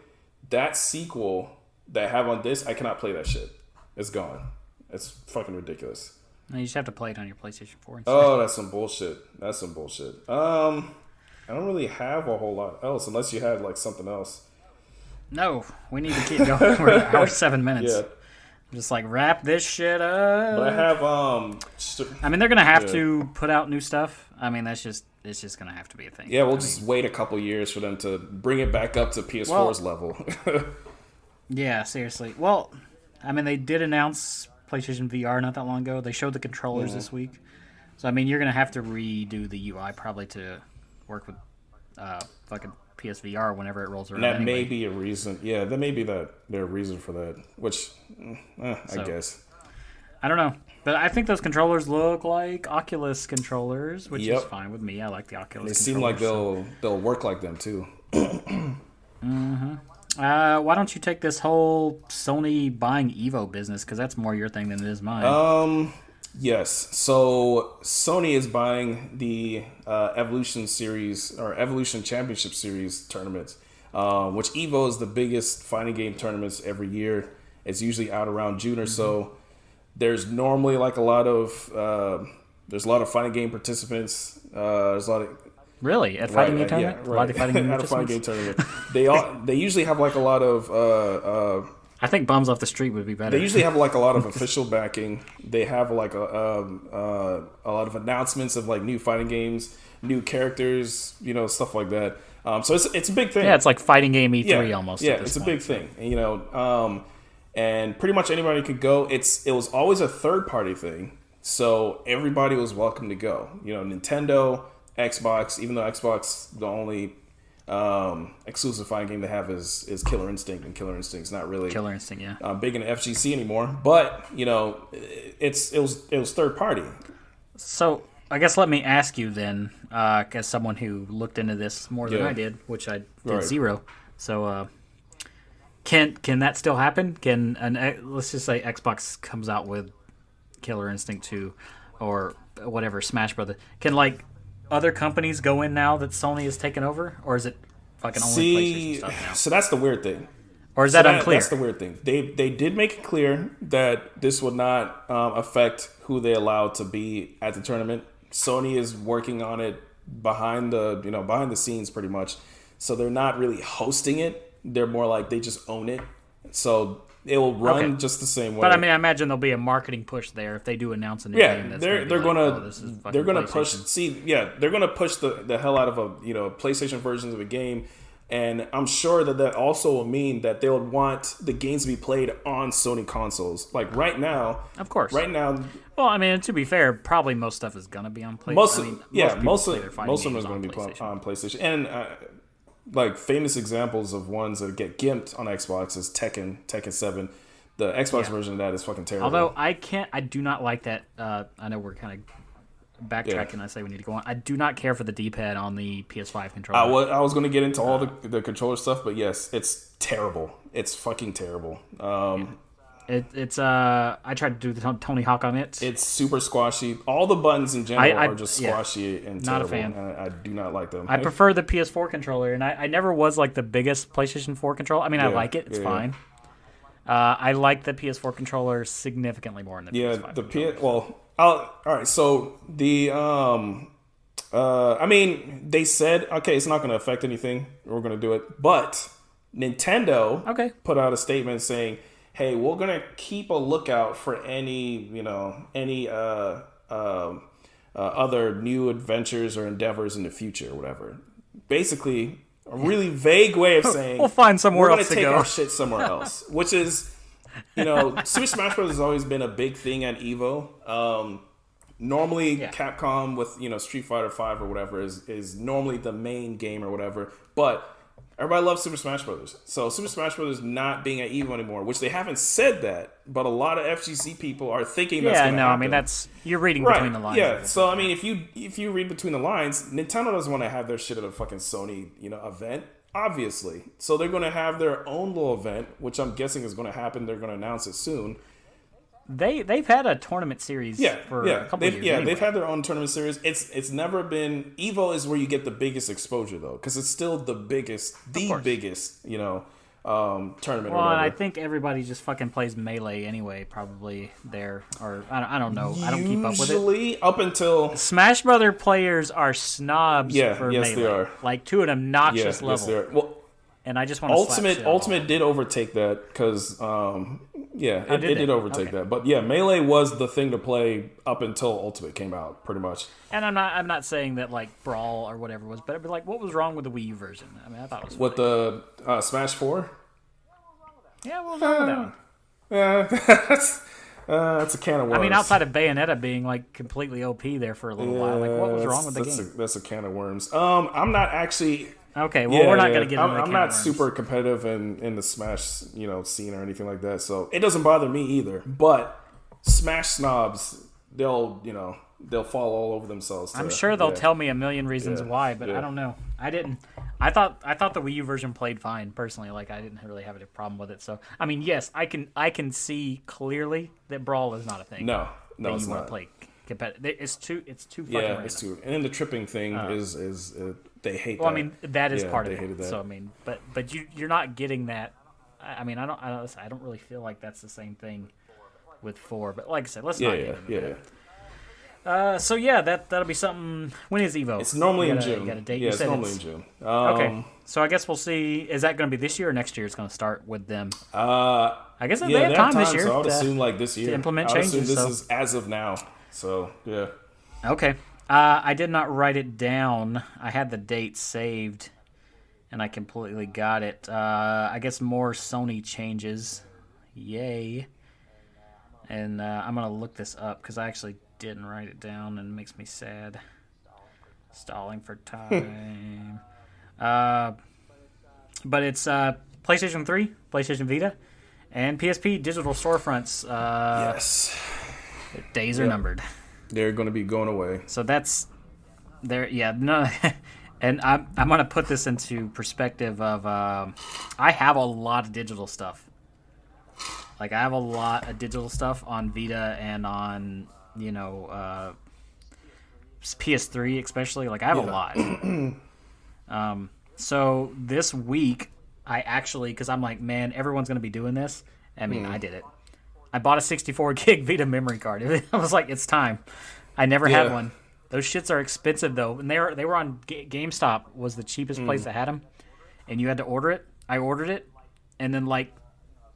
Speaker 2: That sequel that I have on disc, I cannot play that shit. It's gone. It's fucking ridiculous.
Speaker 1: No, you just have to play it on your PlayStation 4 instead.
Speaker 2: Oh, that's some bullshit. I don't really have a whole lot else unless you had like something else.
Speaker 1: No, we need to keep going. We're at hour 7 minutes.
Speaker 2: Yeah.
Speaker 1: Just like wrap this shit up.
Speaker 2: But I have
Speaker 1: I mean, they're gonna have to put out new stuff. I mean, it's just gonna have to be a thing.
Speaker 2: Yeah, we'll just wait a couple years for them to bring it back up to PS4's level.
Speaker 1: Yeah, seriously. Well, I mean, they did announce PlayStation VR not that long ago. They showed the controllers this week. So, I mean, you're going to have to redo the UI probably to work with fucking PSVR whenever it rolls around.
Speaker 2: And that
Speaker 1: anyway.
Speaker 2: may be a reason. Yeah, that may be their reason for that, which I guess.
Speaker 1: I don't know. But I think those controllers look like Oculus controllers, which is fine with me. I like the Oculus
Speaker 2: controllers. They seem like they'll work like them, too.
Speaker 1: Why don't you take this whole Sony buying Evo business? Because that's more your thing than it is mine.
Speaker 2: Yes. So Sony is buying the Evolution Series or Evolution Championship Series tournaments, which Evo is the biggest fighting game tournaments every year. It's usually out around June or so. There's normally like a lot of fighting game participants. There's a lot of
Speaker 1: Really? At fighting game tournament?
Speaker 2: Yeah, right. At a fighting game tournament. They usually have like a lot of
Speaker 1: I think Bums Off the Street would be better.
Speaker 2: They usually have like a lot of official backing. They have like a lot of announcements of like new fighting games, new characters, stuff like that. So it's a big thing.
Speaker 1: Yeah, it's like fighting game E3 almost.
Speaker 2: Yeah, it's a big thing. And, and pretty much anybody could go. It was always a third party thing. So everybody was welcome to go. Nintendo, Xbox, even though Xbox, the only exclusive fighting game they have is Killer Instinct, and Killer Instinct's not really
Speaker 1: Killer Instinct, yeah.
Speaker 2: big in the FGC anymore. But it was third party.
Speaker 1: So I guess let me ask you then, as someone who looked into this more than I did, which I did zero. So can that still happen? Let's just say Xbox comes out with Killer Instinct 2 or whatever, Smash Brothers. Can other companies go in now that Sony has taken over, or is it fucking only PlayStation stuff now?
Speaker 2: So that's the weird thing.
Speaker 1: Or is that unclear?
Speaker 2: That's the weird thing. They did make it clear that this would not affect who they allow to be at the tournament. Sony is working on it behind the scenes pretty much. So they're not really hosting it. They're more like they just own it. So it will run just the same way.
Speaker 1: But I mean, I imagine there'll be a marketing push there if they do announce a new game.
Speaker 2: They're gonna push. They're gonna push the hell out of PlayStation versions of a game, and I'm sure that also will mean that they would want the games to be played on Sony consoles. Like right now,
Speaker 1: of course.
Speaker 2: Right now,
Speaker 1: well, I mean, to be fair, probably most stuff is gonna be on PlayStation.
Speaker 2: Most of them is going to be on PlayStation, and famous examples of ones that get gimped on Xbox is Tekken 7. The Xbox version of that is fucking terrible.
Speaker 1: Although I do not like that. I know we're kind of backtracking. I say we need to go on. I do not care for the D-pad on the PS5 controller.
Speaker 2: I was going to get into all the controller stuff, but yes, it's terrible. It's fucking terrible.
Speaker 1: I tried to do the Tony Hawk on it.
Speaker 2: It's super squashy. All the buttons in general are just squashy and
Speaker 1: not
Speaker 2: terrible.
Speaker 1: A fan.
Speaker 2: I do not like them.
Speaker 1: I prefer the PS4 controller, and I never was the biggest PlayStation 4 controller. I mean, I like it. It's fine. I like the PS4 controller significantly more than the PS5
Speaker 2: all right. So the I mean, they said it's not going to affect anything. We're going to do it, but Nintendo put out a statement saying, hey, we're gonna keep a lookout for any other new adventures or endeavors in the future, or whatever. Basically, a really vague way of saying
Speaker 1: we'll find somewhere else to go.
Speaker 2: We're gonna take our shit somewhere else, which is, Super Smash Bros. Has always been a big thing at Evo. Normally, Capcom with Street Fighter V or whatever is normally the main game or whatever, but everybody loves Super Smash Brothers. So Super Smash Brothers not being at Evo anymore, which they haven't said that, but a lot of FGC people are thinking that's going to happen.
Speaker 1: I mean, you're reading between the lines.
Speaker 2: Yeah, so I mean, if you read between the lines, Nintendo doesn't want to have their shit at a fucking Sony, event, obviously. So they're going to have their own little event, which I'm guessing is going to happen. They're going to announce it soon.
Speaker 1: They've had a tournament series for a couple of years.
Speaker 2: Yeah, they've had their own tournament series. It's never been Evo is where you get the biggest exposure though, because it's still the biggest tournament.
Speaker 1: Well, and I think everybody just fucking plays Melee anyway, probably there, or I don't know. I don't keep up with it.
Speaker 2: Usually, up until
Speaker 1: Smash Brother players are snobs for Melee.
Speaker 2: They are.
Speaker 1: To an obnoxious level.
Speaker 2: Yes, they are. Well,
Speaker 1: and I just want to
Speaker 2: Ultimate did overtake that because it did overtake that. But yeah, Melee was the thing to play up until Ultimate came out, pretty much.
Speaker 1: And I'm not saying that Brawl or whatever was better, but what was wrong with the Wii U version? I mean, I thought it was
Speaker 2: with the Smash 4.
Speaker 1: Yeah, what was wrong with
Speaker 2: that one? That's a can of worms.
Speaker 1: I mean, outside of Bayonetta being completely OP there for a little while, what was wrong with the game?
Speaker 2: That's a can of worms. I'm not actually.
Speaker 1: Okay, well, we're not going to get into the
Speaker 2: I'm not super competitive in the Smash, scene or anything like that, so it doesn't bother me either. But Smash snobs, they'll fall all over themselves.
Speaker 1: I'm sure they'll tell me a million reasons why, but I don't know. I didn't. I thought the Wii U version played fine personally. I didn't really have a problem with it. So I mean, yes, I can see clearly that Brawl is not a thing.
Speaker 2: No, it's not.
Speaker 1: Play competitive. It's too fucking random.
Speaker 2: It's too. And then the tripping thing is they hate.
Speaker 1: Well,
Speaker 2: that.
Speaker 1: I mean, that is part of
Speaker 2: it.
Speaker 1: That. So I mean, but you're not getting that. I mean, I don't really feel like that's the same thing with 4. But like I said, let's not get into that. So yeah, that'll be something. When is Evo?
Speaker 2: It's normally in June.
Speaker 1: You got a date?
Speaker 2: Yeah, it's normally in June.
Speaker 1: Okay, so I guess we'll see. Is that going to be this year or next year? It's going to start with them.
Speaker 2: I
Speaker 1: guess they have time this year.
Speaker 2: So I would assume this year
Speaker 1: to implement changes.
Speaker 2: I would assume this is as of now. So yeah.
Speaker 1: Okay. I did not write it down. I had the date saved, and I completely got it. I guess more Sony changes. Yay. And I'm going to look this up because I actually didn't write it down, and it makes me sad. Stalling for time. But it's PlayStation 3, PlayStation Vita, and PSP digital storefronts.
Speaker 2: Yes.
Speaker 1: Days are numbered.
Speaker 2: They're going to be going away.
Speaker 1: So that's there. Yeah, no. And I'm going to put this into perspective of I have a lot of digital stuff. Like, I have a lot of digital stuff on Vita and on, PS3 especially. Like, I have a lot. So this week, I actually, because I'm like, man, everyone's going to be doing this. I mean, I did it. I bought a 64 gig Vita memory card. I was like, it's time. I never had one. Those shits are expensive, though. And they were on GameStop was the cheapest place that had them. And you had to order it. I ordered it. And then, I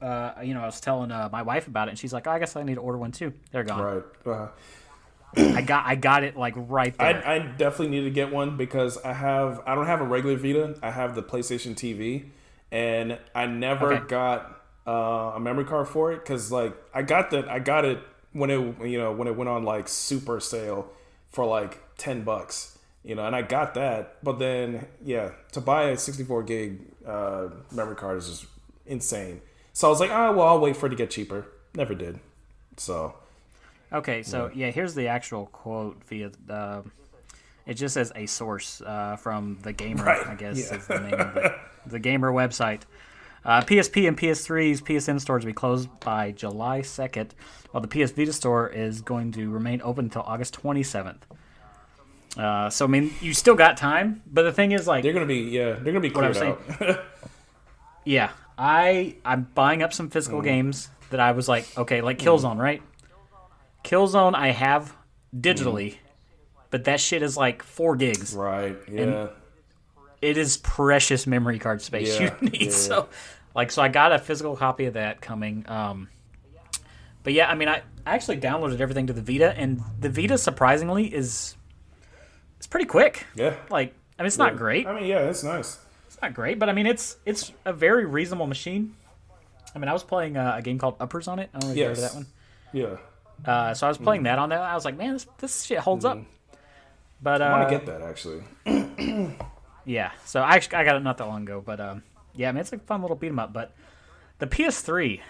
Speaker 1: was telling my wife about it. And she's like, I guess I need to order one, too. They're gone.
Speaker 2: Right.
Speaker 1: I got it, right there.
Speaker 2: I definitely need to get one because I don't have a regular Vita. I have the PlayStation TV. And I never got a memory card for it because, I got it when it went on, super sale for, $10. And I got that. But then, to buy a 64 gig memory card is just insane. So I was like, I'll wait for it to get cheaper. Never did. So.
Speaker 1: Okay, so here's the actual quote via it just says a source from the Gamer, I guess is the name of the Gamer website. PSP and PS3's PSN stores will be closed by July 2nd, while the PS Vita store is going to remain open until August 27th. So I mean, you still got time, but the thing is, they're
Speaker 2: gonna be cleared out.
Speaker 1: Yeah, I'm buying up some physical games that I was like, okay, like Killzone, right? Killzone I have digitally, but that shit is 4 gigs.
Speaker 2: Right, yeah.
Speaker 1: And it is precious memory card space you need. Yeah. So I got a physical copy of that coming. But yeah, I mean, I actually downloaded everything to the Vita, and the Vita, surprisingly, it's pretty quick.
Speaker 2: Yeah.
Speaker 1: It's not great.
Speaker 2: I mean, yeah, it's nice.
Speaker 1: It's not great, but I mean, it's a very reasonable machine. I mean, I was playing a game called Uppers on it. I don't know if you heard of that one.
Speaker 2: Yeah.
Speaker 1: So I was playing that on there. I was like, man, this shit holds up. But
Speaker 2: I want to get that, actually.
Speaker 1: Yeah, so I got it not that long ago. But yeah, I mean, it's a fun little beat 'em up. But the PS3,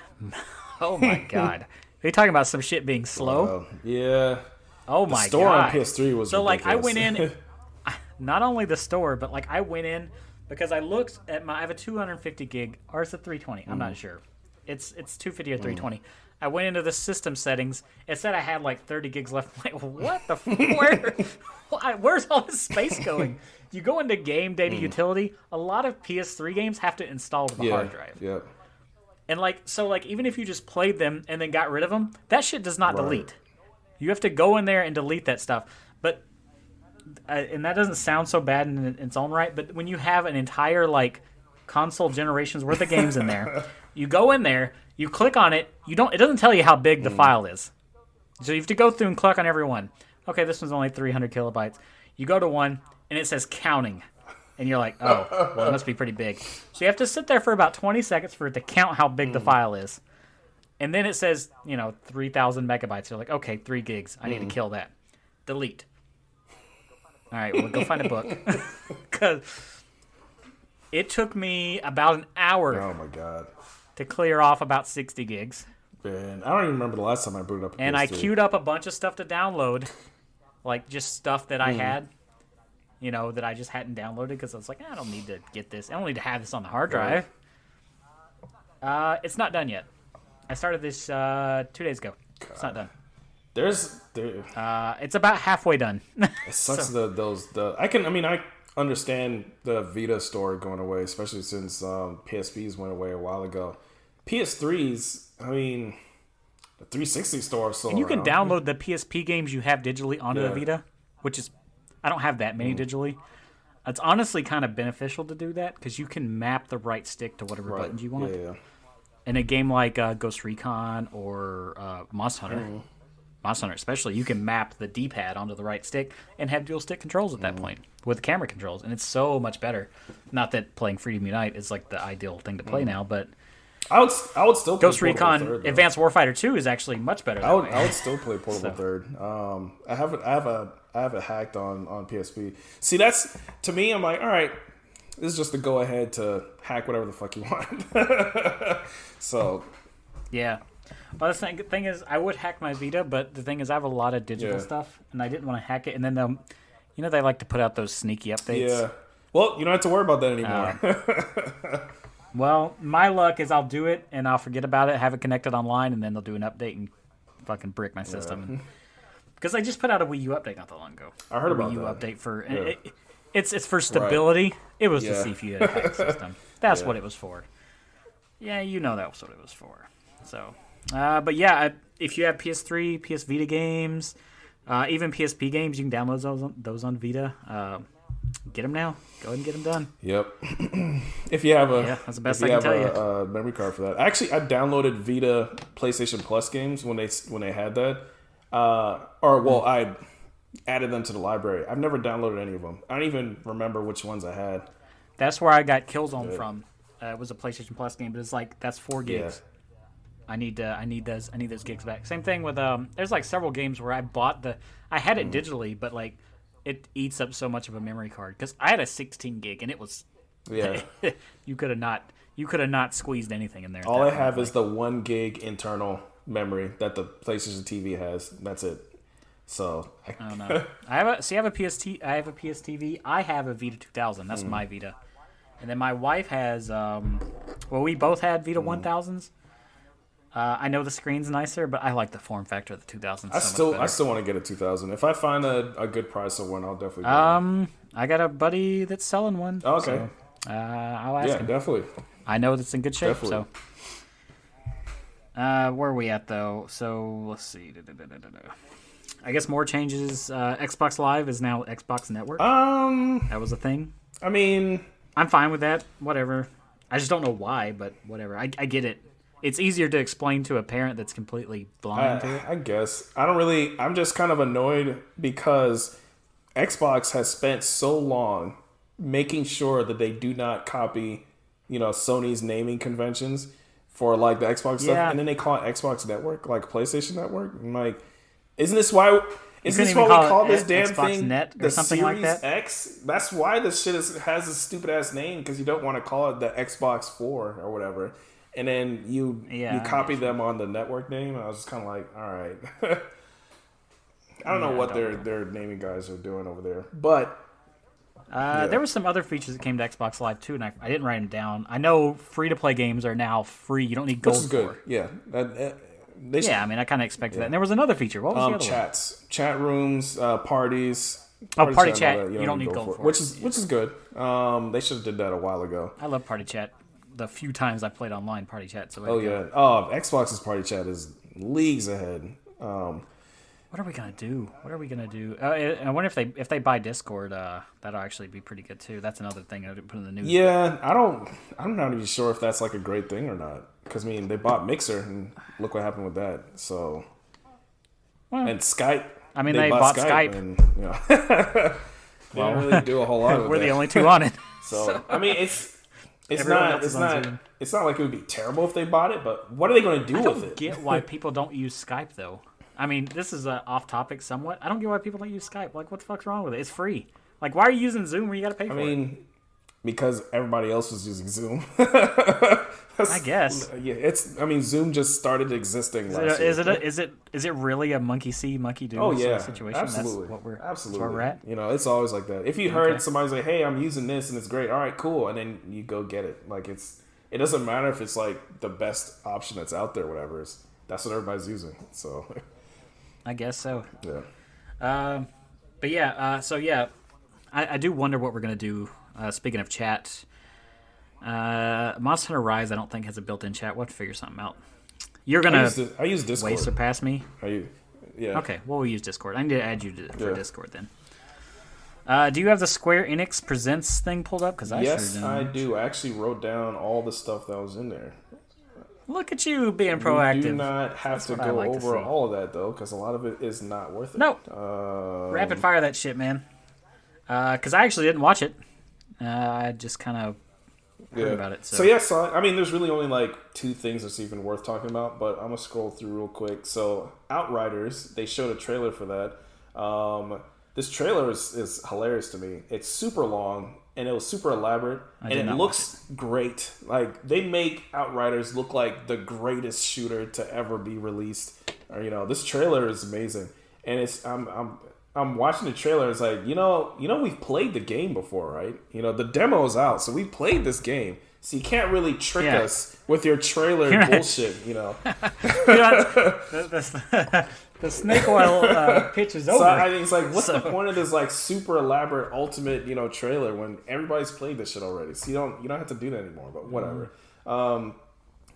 Speaker 1: oh my god. Are you talking about some shit being slow?
Speaker 2: Yeah.
Speaker 1: Oh my god.
Speaker 2: The store on PS3 was
Speaker 1: so
Speaker 2: ridiculous.
Speaker 1: I went in, not only the store, but I went in because I looked at I have a 250 gig, or it's a 320. I'm not sure. It's 250 or 320. I went into the system settings. It said I had 30 gigs left. I'm like, what the where's all this space going? You go into game data utility. A lot of PS3 games have to install to the hard drive.
Speaker 2: Yeah.
Speaker 1: And even if you just played them and then got rid of them, that shit does not delete. You have to go in there and delete that stuff. But and that doesn't sound so bad in its own right. But when you have an entire console generations worth of games in there, you go in there, you click on it. It doesn't tell you how big the file is. So you have to go through and click on every one. Okay, this one's only 300 kilobytes. You go to one, and it says counting. And you're like, oh, well, it must be pretty big. So you have to sit there for about 20 seconds for it to count how big the file is. And then it says, 3,000 megabytes. You're like, okay, 3 gigs. I need to kill that. Delete. All right, well, go find a book. Because it took me about an hour.
Speaker 2: Oh, my God.
Speaker 1: To clear off about 60 gigs.
Speaker 2: Man, I don't even remember the last time I booted up a
Speaker 1: And
Speaker 2: PS2.
Speaker 1: I queued up a bunch of stuff to download. Just stuff that I had. That I just hadn't downloaded because I was like, I don't need to get this. I don't need to have this on the hard drive. It's not done yet. I started this 2 days ago. God. It's not done. It's about halfway done.
Speaker 2: It sucks I understand the Vita store going away, especially since PSPs went away a while ago. PS3s, the 360 store is still
Speaker 1: and you
Speaker 2: around.
Speaker 1: can download the PSP games you have digitally onto the Vita, which is, I don't have that many digitally. It's honestly kind of beneficial to do that because you can map the right stick to whatever buttons you want.
Speaker 2: Yeah.
Speaker 1: In a game like Ghost Recon or Monster Hunter, Monster Hunter especially, you can map the D-pad onto the right stick and have dual stick controls at that point with camera controls, and it's so much better. Not that playing Freedom Unite is the ideal thing to play now, but
Speaker 2: I would still play
Speaker 1: Ghost
Speaker 2: Portable
Speaker 1: Recon
Speaker 2: Third, though.
Speaker 1: Advanced Warfighter 2 is actually much better.
Speaker 2: I would still play Portable
Speaker 1: So.
Speaker 2: Third. I have it hacked on PSP. See, that's to me. I'm like, all right, this is just the go ahead to hack whatever the fuck you want. So
Speaker 1: Yeah. Well, the thing is, I would hack my Vita, but the thing is, I have a lot of digital stuff, and I didn't want to hack it. And then, they like to put out those sneaky updates.
Speaker 2: yeah. Well, you don't have to worry about that anymore.
Speaker 1: Well, my luck is I'll do it, and I'll forget about it, have it connected online, and then they'll do an update and fucking brick my system. Because I just put out a Wii U update not that long ago.
Speaker 2: I heard about
Speaker 1: Wii U
Speaker 2: that.
Speaker 1: update for it's for stability. Right. It was to see if you had a hack system. That's what it was for. Yeah, that's what it was for. So, but yeah, if you have PS3, PS Vita games, even PSP games, you can download those on Vita. Get them now. Go ahead and get them done.
Speaker 2: Yep. If you have
Speaker 1: that's the best I can tell you.
Speaker 2: A memory card for that. Actually, I downloaded Vita PlayStation Plus games when they had that. I added them to the library. I've never downloaded any of them. I don't even remember which ones I had.
Speaker 1: That's where I got Killzone from. It was a PlayStation Plus game, but it's like that's 4 gigs. Yeah. I need those gigs back. Same thing with there's like several games where I had it digitally, but like it eats up so much of a memory card because I had a 16 gig and it was you could have not squeezed anything in there.
Speaker 2: All I have is the 1 gig internal memory that the PlayStation TV has. That's it. So
Speaker 1: I don't know. I have a PS TV. I have a Vita 2000. That's my Vita. And then my wife has we both had Vita 1000s. I know the screen's nicer, but I like the form factor of the 2000. I still
Speaker 2: want to get a 2000. If I find a good price of one, I'll definitely get
Speaker 1: one. I got a buddy that's selling one.
Speaker 2: Oh, okay.
Speaker 1: So, I'll ask him.
Speaker 2: Yeah, definitely.
Speaker 1: I know that's in good shape.
Speaker 2: Definitely.
Speaker 1: So, where are we at though? So let's see. I guess more changes. Xbox Live is now Xbox Network. That was a thing.
Speaker 2: I mean,
Speaker 1: I'm fine with that. Whatever. I just don't know why, but whatever. I get it. It's easier to explain to a parent that's completely blind to it.
Speaker 2: I guess. I'm just kind of annoyed because Xbox has spent so long making sure that they do not copy, Sony's naming conventions for like the Xbox stuff, and then they call it Xbox Network, like PlayStation Network. I'm like, isn't this why we call this damn
Speaker 1: Xbox
Speaker 2: thing
Speaker 1: Net or
Speaker 2: the
Speaker 1: something
Speaker 2: Series
Speaker 1: like that?
Speaker 2: X? That's why this shit has a stupid ass name, because you don't want to call it the Xbox 4 or whatever. And then you copy them on the network name. And I was just kind of like, all right. I don't know what their naming guys are doing over there. But
Speaker 1: there were some other features that came to Xbox Live too, and I didn't write them down. I know free-to-play games are now free. You don't need gold
Speaker 2: which is good.
Speaker 1: for.
Speaker 2: Yeah.
Speaker 1: I mean, I kind of expected that. And there was another feature. What was the other
Speaker 2: chats. Chat rooms, parties.
Speaker 1: Party chat. You don't need gold for.
Speaker 2: Which is good. They should have did that a while ago.
Speaker 1: I love party chat. The few times I played online party chat. So
Speaker 2: Xbox's party chat is leagues ahead.
Speaker 1: What are we gonna do? I wonder if they buy Discord, that'll actually be pretty good too. That's another thing I didn't put in the news.
Speaker 2: Yeah, I'm not even sure if that's like a great thing or not. Because they bought Mixer and look what happened with that. So, and Skype.
Speaker 1: I mean, they bought Skype.
Speaker 2: And, they didn't really do a whole lot.
Speaker 1: We're the only two on it.
Speaker 2: So I mean, it's not like it would be terrible if they bought it, but what are they going to do with it?
Speaker 1: I don't get why people don't use Skype though. I mean, this is off topic somewhat. I don't get why people don't use Skype. Like, what the fuck's wrong with it? It's free. Like, why are you using Zoom where you got to pay for it? I mean,
Speaker 2: because everybody else was using Zoom.
Speaker 1: I guess.
Speaker 2: Yeah, Zoom just started existing last year.
Speaker 1: Is it really a monkey see, monkey do situation?
Speaker 2: Absolutely.
Speaker 1: That's where we're at.
Speaker 2: It's always like that. If you heard somebody say, "Hey, I'm using this and it's great," all right, cool, and then you go get it. Like it doesn't matter if it's like the best option that's out there, whatever. That's what everybody's using. So,
Speaker 1: I guess so.
Speaker 2: Yeah.
Speaker 1: But yeah. I do wonder what we're gonna do. Speaking of chat, Monster Hunter Rise, I don't think has a built-in chat. We'll have to figure something out. You're gonna
Speaker 2: I use Discord.
Speaker 1: way surpass me.
Speaker 2: Yeah.
Speaker 1: Okay, well, we'll use Discord. I need to add you for Discord then. Do you have the Square Enix Presents thing pulled up? Because
Speaker 2: I do. I actually wrote down all the stuff that was in there.
Speaker 1: Look at you being proactive.
Speaker 2: You do not have to go over all of that though, because a lot of it is not worth it.
Speaker 1: No. Rapid fire that shit, man. Because I actually didn't watch it. I just kind of heard about it.
Speaker 2: So I mean, there's really only like 2 things that's even worth talking about, but I'm gonna scroll through real quick. So Outriders, they showed a trailer for that. This trailer is hilarious to me. It's super long and it was super elaborate, and it looks great. Like, they make Outriders look like the greatest shooter to ever be released. Or, this trailer is amazing, and it's I'm watching the trailer. It's like, we've played the game before, right? The demo's out, so we played this game. So you can't really trick us with your trailer bullshit,
Speaker 1: The snake oil pitch is over.
Speaker 2: So I think it's like, what's the point of this like super elaborate ultimate, trailer when everybody's played this shit already? So you don't have to do that anymore. But whatever.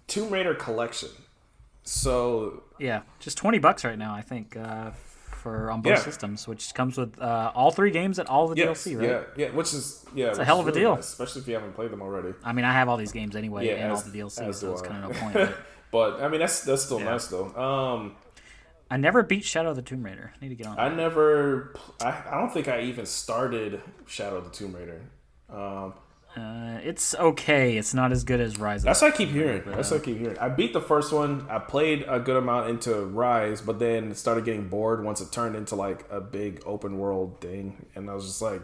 Speaker 2: Tomb Raider collection. So
Speaker 1: yeah, just $20 right now, I think. On both systems, which comes with all 3 games and all the DLC, right?
Speaker 2: Yeah, which is
Speaker 1: it's a hell of a deal,
Speaker 2: nice, especially if you haven't played them already.
Speaker 1: I mean, I have all these games anyway, and all the DLC, so it's kind of no point.
Speaker 2: But I mean, that's still nice though.
Speaker 1: I never beat Shadow of the Tomb Raider. I need to get on.
Speaker 2: I don't think I even started Shadow of the Tomb Raider.
Speaker 1: It's okay. It's not as good as Rise.
Speaker 2: That's what I keep hearing. I beat the first one. I played a good amount into Rise, but then started getting bored once it turned into like a big open world thing, and I was just like,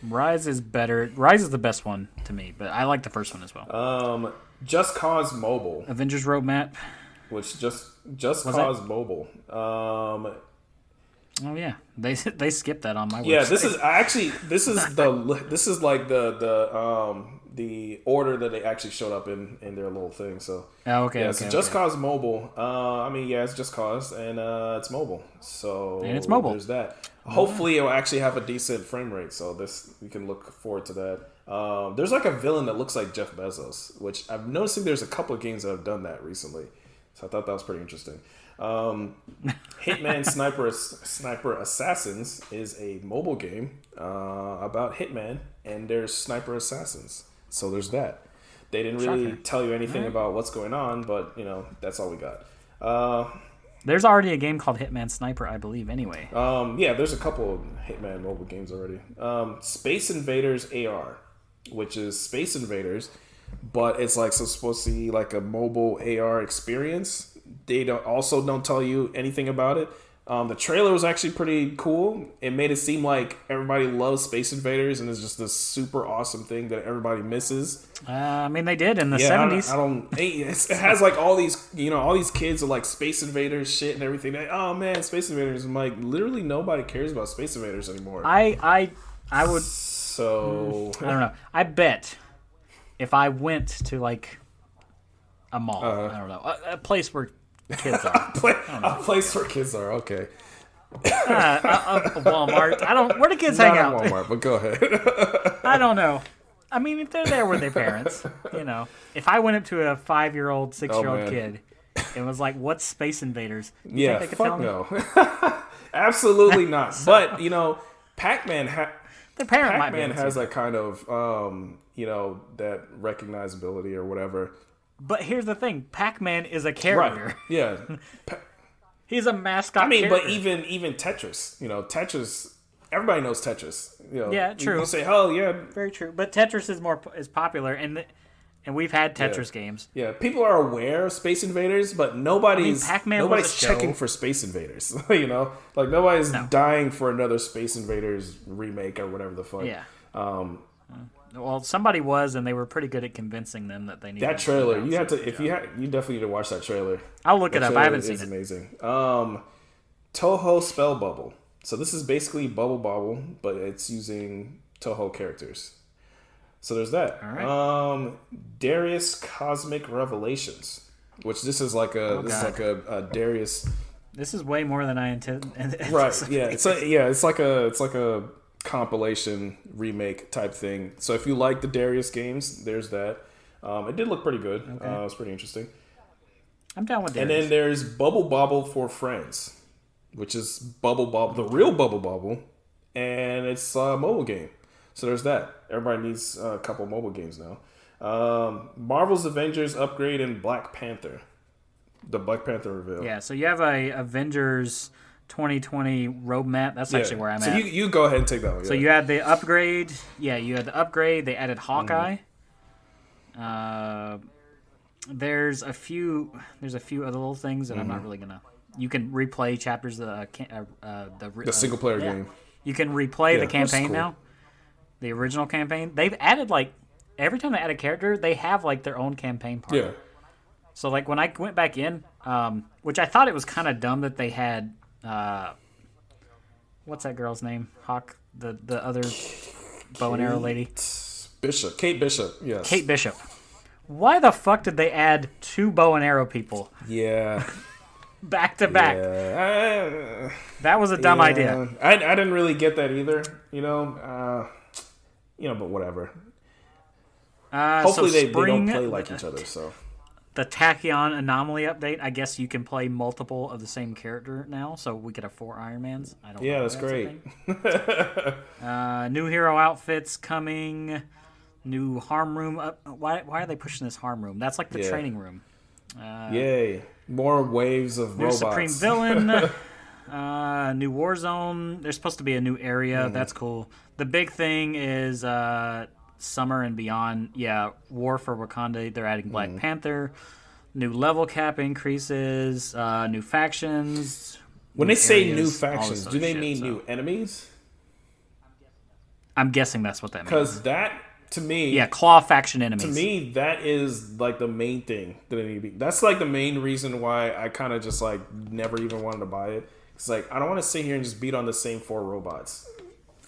Speaker 1: Rise is better. Rise is the best one to me, but I like the first one as well.
Speaker 2: Just Cause Mobile,
Speaker 1: Avengers Roadmap,
Speaker 2: which just Cause Mobile.
Speaker 1: Oh yeah, they skipped that on my website.
Speaker 2: Yeah, this is like the order that they actually showed up in their little thing. So Just Cause Mobile. I mean, it's Just Cause, and it's mobile. So
Speaker 1: and it's mobile.
Speaker 2: There's that. Hopefully, it'll actually have a decent frame rate. So we can look forward to that. There's like a villain that looks like Jeff Bezos, which I'm noticing there's a couple of games that have done that recently. So I thought that was pretty interesting. Hitman Sniper Assassins is a mobile game about Hitman and there's sniper assassins. So there's that. They didn't really tell you anything about what's going on, but that's all we got.
Speaker 1: There's already a game called Hitman Sniper, I believe. Anyway.
Speaker 2: There's a couple of Hitman mobile games already. Space Invaders AR, which is Space Invaders, but it's like supposed to be like a mobile AR experience. They don't tell you anything about it. The trailer was actually pretty cool. It made it seem like everybody loves Space Invaders and it's just this super awesome thing that everybody misses.
Speaker 1: I mean, they did in the 70s.
Speaker 2: It has like all these kids are like Space Invaders shit and everything. Like, oh man, Space Invaders. I'm like, literally nobody cares about Space Invaders anymore.
Speaker 1: I would.
Speaker 2: So
Speaker 1: I don't know. I bet if I went to like a mall, I don't know, a place where kids are.
Speaker 2: A place where kids are, okay.
Speaker 1: Walmart. Where do kids hang out?
Speaker 2: Walmart, but go ahead.
Speaker 1: I don't know. I mean, if they're there with their parents, If I went up to a 5-year-old, 6-year-old kid and was like, "What's Space Invaders?" You think they could tell me?
Speaker 2: No. Absolutely not. But Pac-Man has that kind of that recognizability or whatever.
Speaker 1: But here's the thing: Pac-Man is a character.
Speaker 2: Right. Yeah.
Speaker 1: He's a mascot.
Speaker 2: I mean,
Speaker 1: character.
Speaker 2: but even Tetris, Tetris. Everybody knows Tetris.
Speaker 1: Yeah, true.
Speaker 2: You say, "Oh, yeah."
Speaker 1: Very true. But Tetris is popular, and we've had Tetris games.
Speaker 2: Yeah, people are aware of Space Invaders, but nobody's checking for Space Invaders. Like nobody's dying for another Space Invaders remake or whatever the fuck.
Speaker 1: Yeah. Well, somebody was, and they were pretty good at convincing them that they needed
Speaker 2: that trailer. You definitely need to watch that trailer.
Speaker 1: I'll look it up. I haven't seen it.
Speaker 2: It's amazing. Toho Spell Bubble. So this is basically Bubble Bobble, but it's using Toho characters. So there's that.
Speaker 1: All right.
Speaker 2: Darius Cosmic Revelations, which this is like a Darius.
Speaker 1: This is way more than I intended.
Speaker 2: Right. Yeah. It's like a compilation remake type thing. So if you like the Darius games, there's that. It did look pretty good.
Speaker 1: Okay.
Speaker 2: It was pretty interesting.
Speaker 1: I'm down with Darius.
Speaker 2: And then there's Bubble Bobble for Friends, which is Bubble Bobble, the real Bubble Bobble, and it's a mobile game. So there's that. Everybody needs a couple mobile games now. Marvel's Avengers Upgrade and Black Panther. The Black Panther reveal.
Speaker 1: Yeah, so you have a Avengers 2020 roadmap. That's actually where I'm at.
Speaker 2: So you go ahead and take that one.
Speaker 1: So you had the upgrade. Yeah, you had the upgrade. They added Hawkeye. There's a few other little things that I'm not really gonna. You can replay chapters of
Speaker 2: The single player game.
Speaker 1: You can replay the campaign
Speaker 2: cool.
Speaker 1: now. The original campaign. They've added like every time they add a character, they have like their own campaign part.
Speaker 2: Yeah.
Speaker 1: So like when I went back in, which I thought it was kind of dumb that they had, what's that girl's name? Hawk, the other bow and arrow lady.
Speaker 2: Kate Bishop. Yes.
Speaker 1: Kate Bishop. Why the fuck did they add 2 bow and arrow people?
Speaker 2: Yeah.
Speaker 1: Back to back.
Speaker 2: Yeah.
Speaker 1: That was a dumb idea.
Speaker 2: I didn't really get that either. But whatever. Hopefully they don't play like each other. So
Speaker 1: the Tachyon anomaly update. I guess you can play multiple of the same character now, so we could have 4 Iron Mans. I don't.
Speaker 2: Yeah,
Speaker 1: know
Speaker 2: that's great.
Speaker 1: New hero outfits coming. New harm room. Why are they pushing this harm room? That's like the training room.
Speaker 2: Yay! More waves of robots.
Speaker 1: Supreme villain. New war zone. There's supposed to be a new area. That's cool. The big thing is summer and beyond. Yeah, War for Wakanda. They're adding Black Panther. New level cap increases. New factions.
Speaker 2: When they say new factions, do they mean new enemies?
Speaker 1: I'm guessing that's what that means.
Speaker 2: Because that, to me...
Speaker 1: Yeah, claw faction enemies.
Speaker 2: To me, that is like the main thing that I need to be... That's like the main reason why I kind of just like never even wanted to buy it. It's like, I don't want to sit here and just beat on the same 4 robots.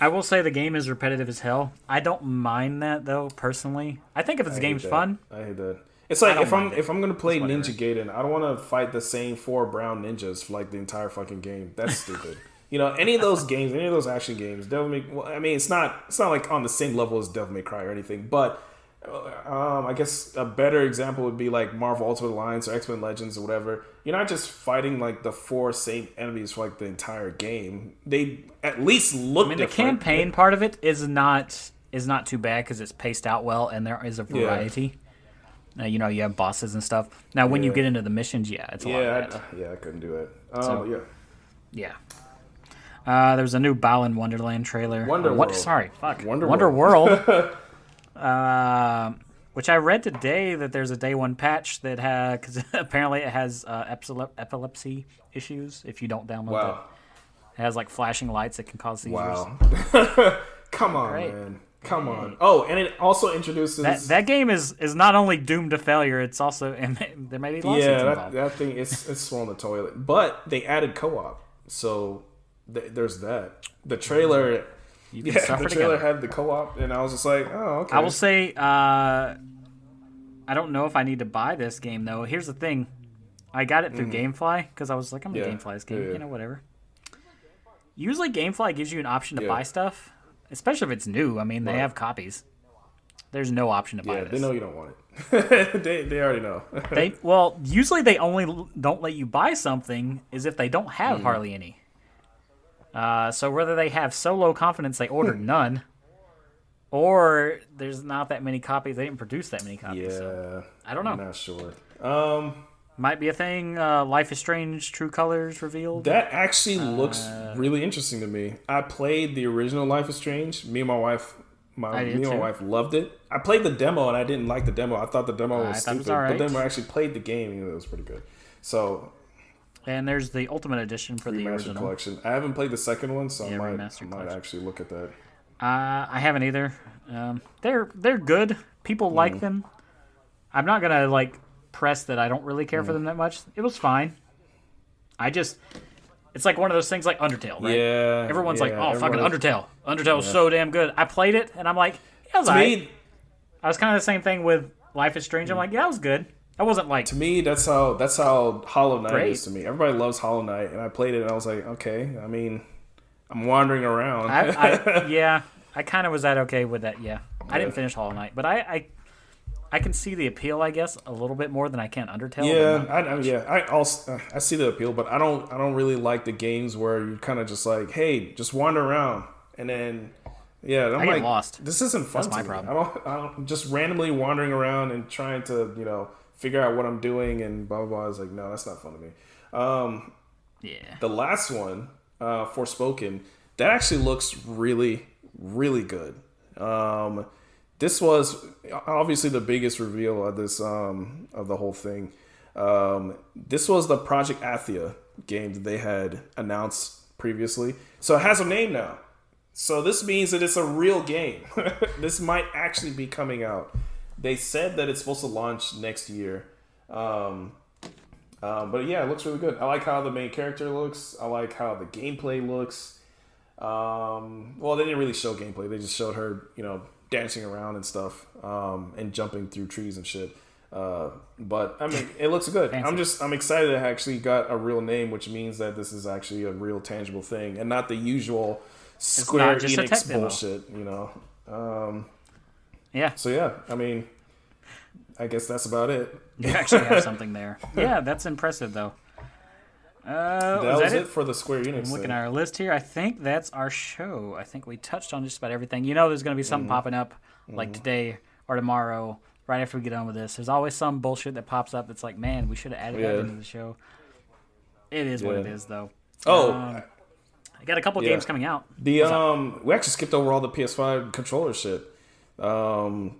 Speaker 1: I will say the game is repetitive as hell. I don't mind that, though, personally. I think if the game's fun...
Speaker 2: I hate that. It's like, if I'm going to play Ninja Gaiden, I don't want to fight the same 4 brown ninjas for like the entire fucking game. That's stupid. Any of those games, any of those action games, Devil May... Well, I mean, it's not like on the same level as Devil May Cry or anything, but I guess a better example would be like Marvel Ultimate Alliance or X-Men Legends or whatever. You're not just fighting like the 4 same enemies for like the entire game. They at least look different.
Speaker 1: The campaign part of it is not too bad because it's paced out well and there is a variety. You have bosses and stuff. Now, when you get into the missions, it's a lot of that.
Speaker 2: I couldn't do it.
Speaker 1: Yeah. There's a new Balan Wonderland trailer.
Speaker 2: Wonder
Speaker 1: World. Which I read today that there's a day 1 patch that because apparently it has epilepsy issues if you don't download it. It has like flashing lights that can cause seizures.
Speaker 2: Wow. Come on, man. Come on. Oh, and it also introduces...
Speaker 1: That game is not only doomed to failure, it's also... there may be lawsuits involved.
Speaker 2: That thing, it's swollen the toilet. But they added co-op, so there's that. The trailer... the trailer had the co-op, and I was just like, oh, okay.
Speaker 1: I will say, I don't know if I need to buy this game, though. Here's the thing. I got it through GameFly, because I was like, I'm going to GameFly this game.
Speaker 2: Yeah.
Speaker 1: Whatever. Usually GameFly gives you an option to buy stuff, especially if it's new. I mean, they have copies. There's no option to buy this.
Speaker 2: They know you don't want it. they already know.
Speaker 1: Usually they only don't let you buy something is if they don't have hardly any. So whether they have so low confidence they ordered none, or there's not that many copies, they didn't produce that many copies.
Speaker 2: Yeah,
Speaker 1: so I don't know.
Speaker 2: I'm not sure.
Speaker 1: Might be a thing. Life is Strange: True Colors revealed.
Speaker 2: That actually looks really interesting to me. I played the original Life is Strange. Me and my wife loved it. I played the demo and I didn't like the demo. I thought the demo was stupid, but then when I actually played the game, it was pretty good. So.
Speaker 1: And there's the Ultimate Edition for the original
Speaker 2: collection. I haven't played the second one, so I might actually look at that.
Speaker 1: I haven't either. They're good. People like them. I'm not gonna press that I don't really care for them that much. It was fine. It's like one of those things like Undertale, right?
Speaker 2: Yeah.
Speaker 1: Everyone's fucking Undertale. Undertale is so damn good. I played it and I'm like, yeah, it was alright. I was kind of the same thing with Life is Strange. I'm like, yeah, that was good. I wasn't like...
Speaker 2: To me, that's how Hollow Knight is to me. Everybody loves Hollow Knight, and I played it, and I was like, okay, I mean, I'm wandering around.
Speaker 1: I kind of was okay with that, yeah. I didn't finish Hollow Knight, but I can see the appeal, I guess, a little bit more than I can Undertale.
Speaker 2: I see the appeal, but I don't really like the games where you're kind of just like, hey, just wander around, and then... Yeah, I get
Speaker 1: lost.
Speaker 2: This isn't fun.
Speaker 1: That's my problem.
Speaker 2: I don't just randomly wandering around and trying to, figure out what I'm doing and blah, blah, blah. It's like, no, that's not fun to me. The last one, Forspoken, that actually looks really, really good. this was obviously the biggest reveal of this of the whole thing. This was the Project Athia game that they had announced previously, so it has a name now. So this means that it's a real game. This might actually be coming out. They said that it's supposed to launch next year. But yeah, it looks really good. I like how the main character looks. I like how the gameplay looks. Well, they didn't really show gameplay. They just showed her, dancing around and stuff, and jumping through trees and shit. But I mean, it looks good.
Speaker 1: Fancy.
Speaker 2: I'm excited. I actually got a real name, which means that this is actually a real tangible thing and not the usual Square Enix bullshit.
Speaker 1: Yeah.
Speaker 2: So yeah, I mean, I guess that's about it.
Speaker 1: You actually have something there. Yeah, that's impressive though.
Speaker 2: That was it for the Square Enix.
Speaker 1: I'm looking at our list here. I think that's our show. I think we touched on just about everything. There's going to be something popping up like today or tomorrow, right after we get done with this. There's always some bullshit that pops up that's like, man, we should have added that into the show. It is what it is, though. I got a couple games coming out.
Speaker 2: We actually skipped over all the PS5 controller shit. What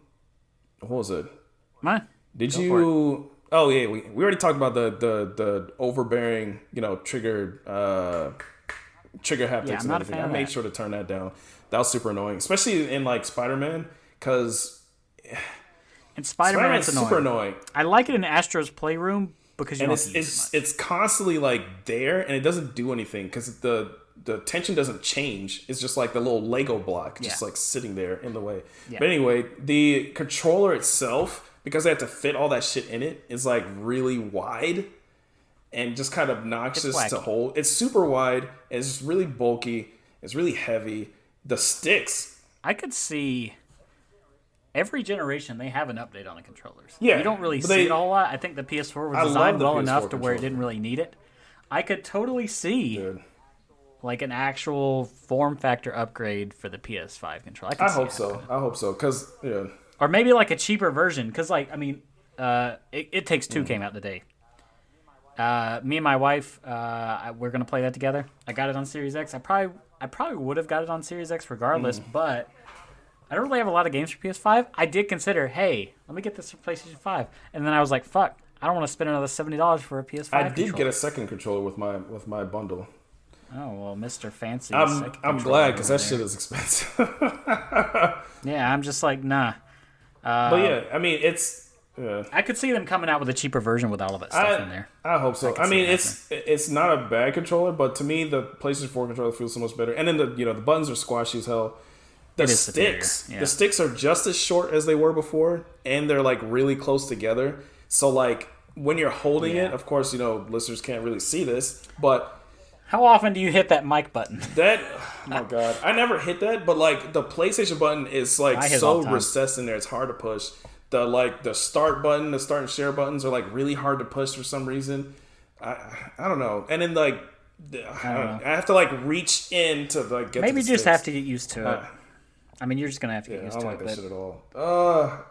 Speaker 2: was it?
Speaker 1: What?
Speaker 2: Did you? Oh yeah, we already talked about the overbearing, trigger haptics and everything. I made sure to turn that down. That was super annoying, especially in like Spider-Man, because
Speaker 1: in Spider-Man it's
Speaker 2: super annoying.
Speaker 1: I like it in Astro's Playroom because
Speaker 2: it's constantly like there and it doesn't do anything because the tension doesn't change. It's just like the little Lego block, just like sitting there in the way. Yeah. But anyway, the controller itself, because they have to fit all that shit in it, is like really wide and just kind of obnoxious to hold. It's super wide. And it's just really bulky. It's really heavy. The sticks.
Speaker 1: I could see every generation they have an update on the controllers.
Speaker 2: Yeah,
Speaker 1: you don't really see it a whole lot. I think the PS4 was designed well enough to where it didn't really need it. I could totally see like an actual form factor upgrade for the PS5 controller.
Speaker 2: I hope so. Because
Speaker 1: or maybe like a cheaper version. Because It Takes Two came out today. Me and my wife, we're gonna play that together. I got it on Series X. I probably would have got it on Series X regardless, but I don't really have a lot of games for PS5. I did consider, hey, let me get this for PlayStation 5, and then I was like, fuck, I don't want to spend another $70 for a PS5.
Speaker 2: I did get a second controller with my bundle.
Speaker 1: Oh well, Mr. Fancy.
Speaker 2: I'm glad because that shit is expensive.
Speaker 1: Yeah, I'm just like nah.
Speaker 2: But yeah, I mean it's.
Speaker 1: I could see them coming out with a cheaper version with all of that stuff in there.
Speaker 2: I hope so. I mean, it's not a bad controller, but to me, the PlayStation 4 controller feels so much better. And then the buttons are squashy as hell. The sticks are just as short as they were before, and they're like really close together. So like when you're holding it, of course, listeners can't really see this, but
Speaker 1: how often do you hit that mic button?
Speaker 2: Oh my god, I never hit that. But like the PlayStation button is like so recessed in there, it's hard to push. The start button, the start and share buttons are like really hard to push for some reason. I don't know. And then like I have to like reach in to like get.
Speaker 1: Maybe
Speaker 2: to
Speaker 1: you just have to get used to it. I mean, you're just gonna have to get used to it.
Speaker 2: I don't like that shit at all.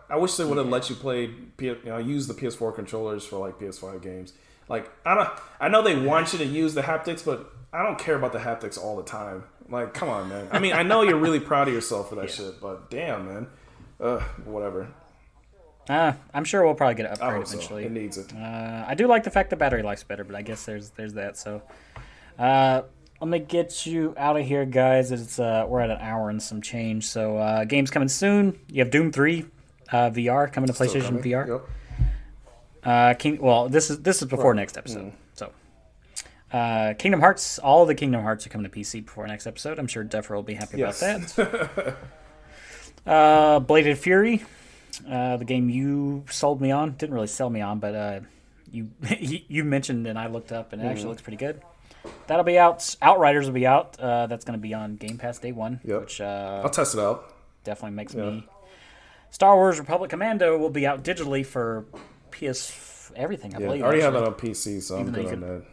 Speaker 2: I wish they would have let you play, use the PS4 controllers for like PS5 games. Like I know they want you to use the haptics, but I don't care about the haptics all the time. Like, come on, man. I mean, I know you're really proud of yourself for that shit, but damn, man. Whatever.
Speaker 1: I'm sure we'll probably get an upgrade eventually.
Speaker 2: So. It needs it.
Speaker 1: I do like the fact the battery life's better, but I guess there's that. So, let me get you out of here, guys. We're at an hour and some change. So, games coming soon. You have Doom 3 VR coming to PlayStation VR.
Speaker 2: Yep.
Speaker 1: This is before next episode. So, Kingdom Hearts. All the Kingdom Hearts are coming to PC before next episode. I'm sure Duffer will be happy about that. Bladed Fury. The game you sold me on, didn't really sell me on, but you mentioned and I looked up and it actually looks pretty good. That'll be out. Outriders will be out. That's going to be on Game Pass day one.
Speaker 2: Yep.
Speaker 1: Which
Speaker 2: I'll test it out.
Speaker 1: Definitely makes me. Star Wars Republic Commando will be out digitally for PS everything. I believe.
Speaker 2: I already have that on PC, so I'm good on that.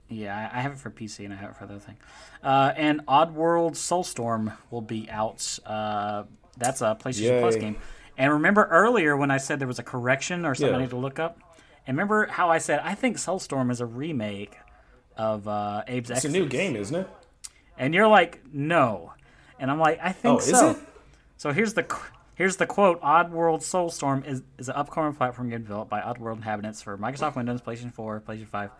Speaker 1: Yeah, I have it for PC and I have it for the other thing. And Oddworld Soulstorm will be out. That's a PlayStation Plus game. And remember earlier when I said there was a correction or something I need to look up? And remember how I said, I think Soulstorm is a remake of Abe's Exodus.
Speaker 2: It's a new game, isn't it?
Speaker 1: And you're like, no. And I'm like, I think so.
Speaker 2: Is it?
Speaker 1: So here's the Here's the quote: Oddworld Soulstorm is an upcoming platform game developed by Oddworld inhabitants for Microsoft Windows, PlayStation 4, PlayStation 5.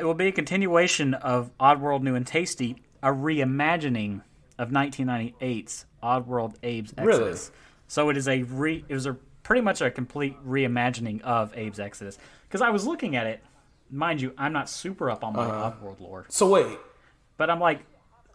Speaker 1: It will be a continuation of Oddworld New and Tasty, a reimagining of 1998's Oddworld Abe's Exodus.
Speaker 2: Really?
Speaker 1: So it is pretty much a complete reimagining of Abe's Exodus. Because I was looking at it, mind you, I'm not super up on my Oddworld lore.
Speaker 2: So wait.
Speaker 1: But I'm like,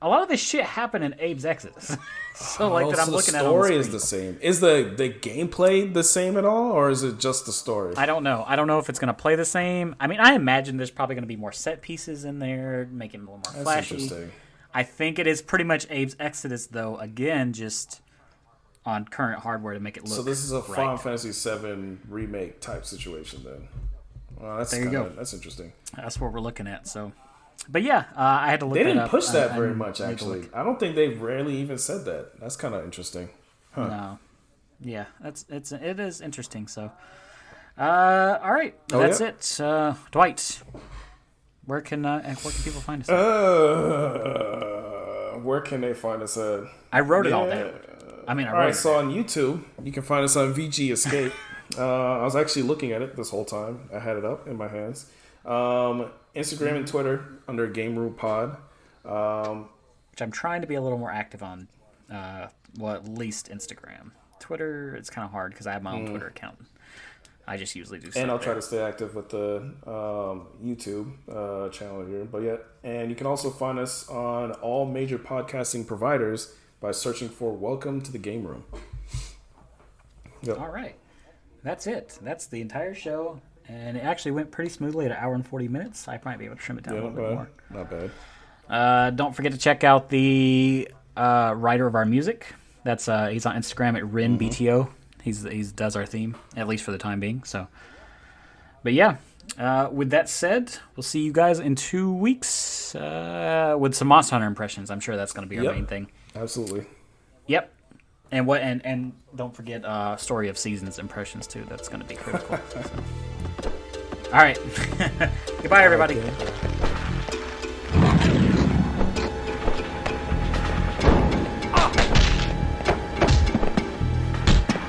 Speaker 1: a lot of this shit happened in Abe's Exodus. So I'm looking at it on the
Speaker 2: story
Speaker 1: screen.
Speaker 2: is the same. Is the gameplay the same at all, or is it just the story?
Speaker 1: I don't know. I don't know if it's going to play the same. I mean, I imagine there's probably going to be more set pieces in there, make it a little more
Speaker 2: That's
Speaker 1: flashy.
Speaker 2: interesting.
Speaker 1: I think it is pretty much Abe's Exodus, though, again, just on current hardware to make it look
Speaker 2: So this is a
Speaker 1: right.
Speaker 2: Final Fantasy VII remake type situation then. Well, that's
Speaker 1: There you go.
Speaker 2: That's interesting.
Speaker 1: That's what we're looking at. So, but yeah, I had to look.
Speaker 2: They
Speaker 1: that
Speaker 2: didn't
Speaker 1: up.
Speaker 2: push that
Speaker 1: I
Speaker 2: very
Speaker 1: need
Speaker 2: much,
Speaker 1: to
Speaker 2: actually.
Speaker 1: look.
Speaker 2: I don't think they rarely even said that. That's kind of interesting. Huh.
Speaker 1: No, yeah, it is interesting. So, all right, that's it. Dwight, where can people find us?
Speaker 2: Where can they find us at?
Speaker 1: I wrote it all down. I mean, I wrote it.
Speaker 2: So on YouTube, you can find us on VG Escape. I was actually looking at it this whole time. I had it up in my hands. Instagram and Twitter under Gameroom Pod.
Speaker 1: Which I'm trying to be a little more active on. Well, at least Instagram. Twitter, it's kind of hard because I have my own Twitter account. I just usually do stuff
Speaker 2: And I'll
Speaker 1: there.
Speaker 2: try to stay active with the YouTube channel here. But yeah, and you can also find us on all major podcasting providers by searching for Welcome to the Game Room. Yep.
Speaker 1: All right. That's it. That's the entire show. And it actually went pretty smoothly at 1 hour and 40 minutes. I might be able to trim it down a little bit more.
Speaker 2: Not bad.
Speaker 1: Don't forget to check out the writer of our music. That's he's on Instagram at RinBTO. He does our theme, at least for the time being. So, but yeah, with that said, we'll see you guys in 2 weeks with some Monster Hunter impressions. I'm sure that's going to be our main thing.
Speaker 2: Absolutely.
Speaker 1: Yep. And don't forget Story of Seasons impressions too. That's going to be critical. So. All right. Goodbye, everybody.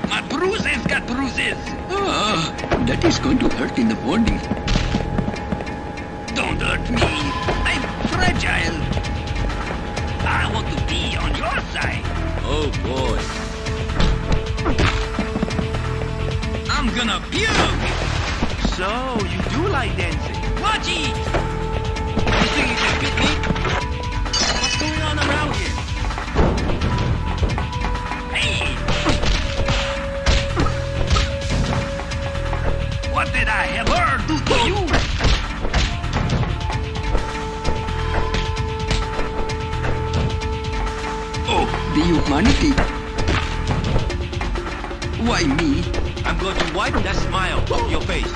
Speaker 3: My bruises got bruises. That is going to hurt in the body. Don't hurt me. I'm fragile. I want to be on your side. Oh boy. I'm gonna puke. So, you do like dancing. Watch it. You think you can beat me? What's going on around here? Hey! What did I ever do to you? Oh, the humanity. Why me? I'm going to wipe that smile off your face.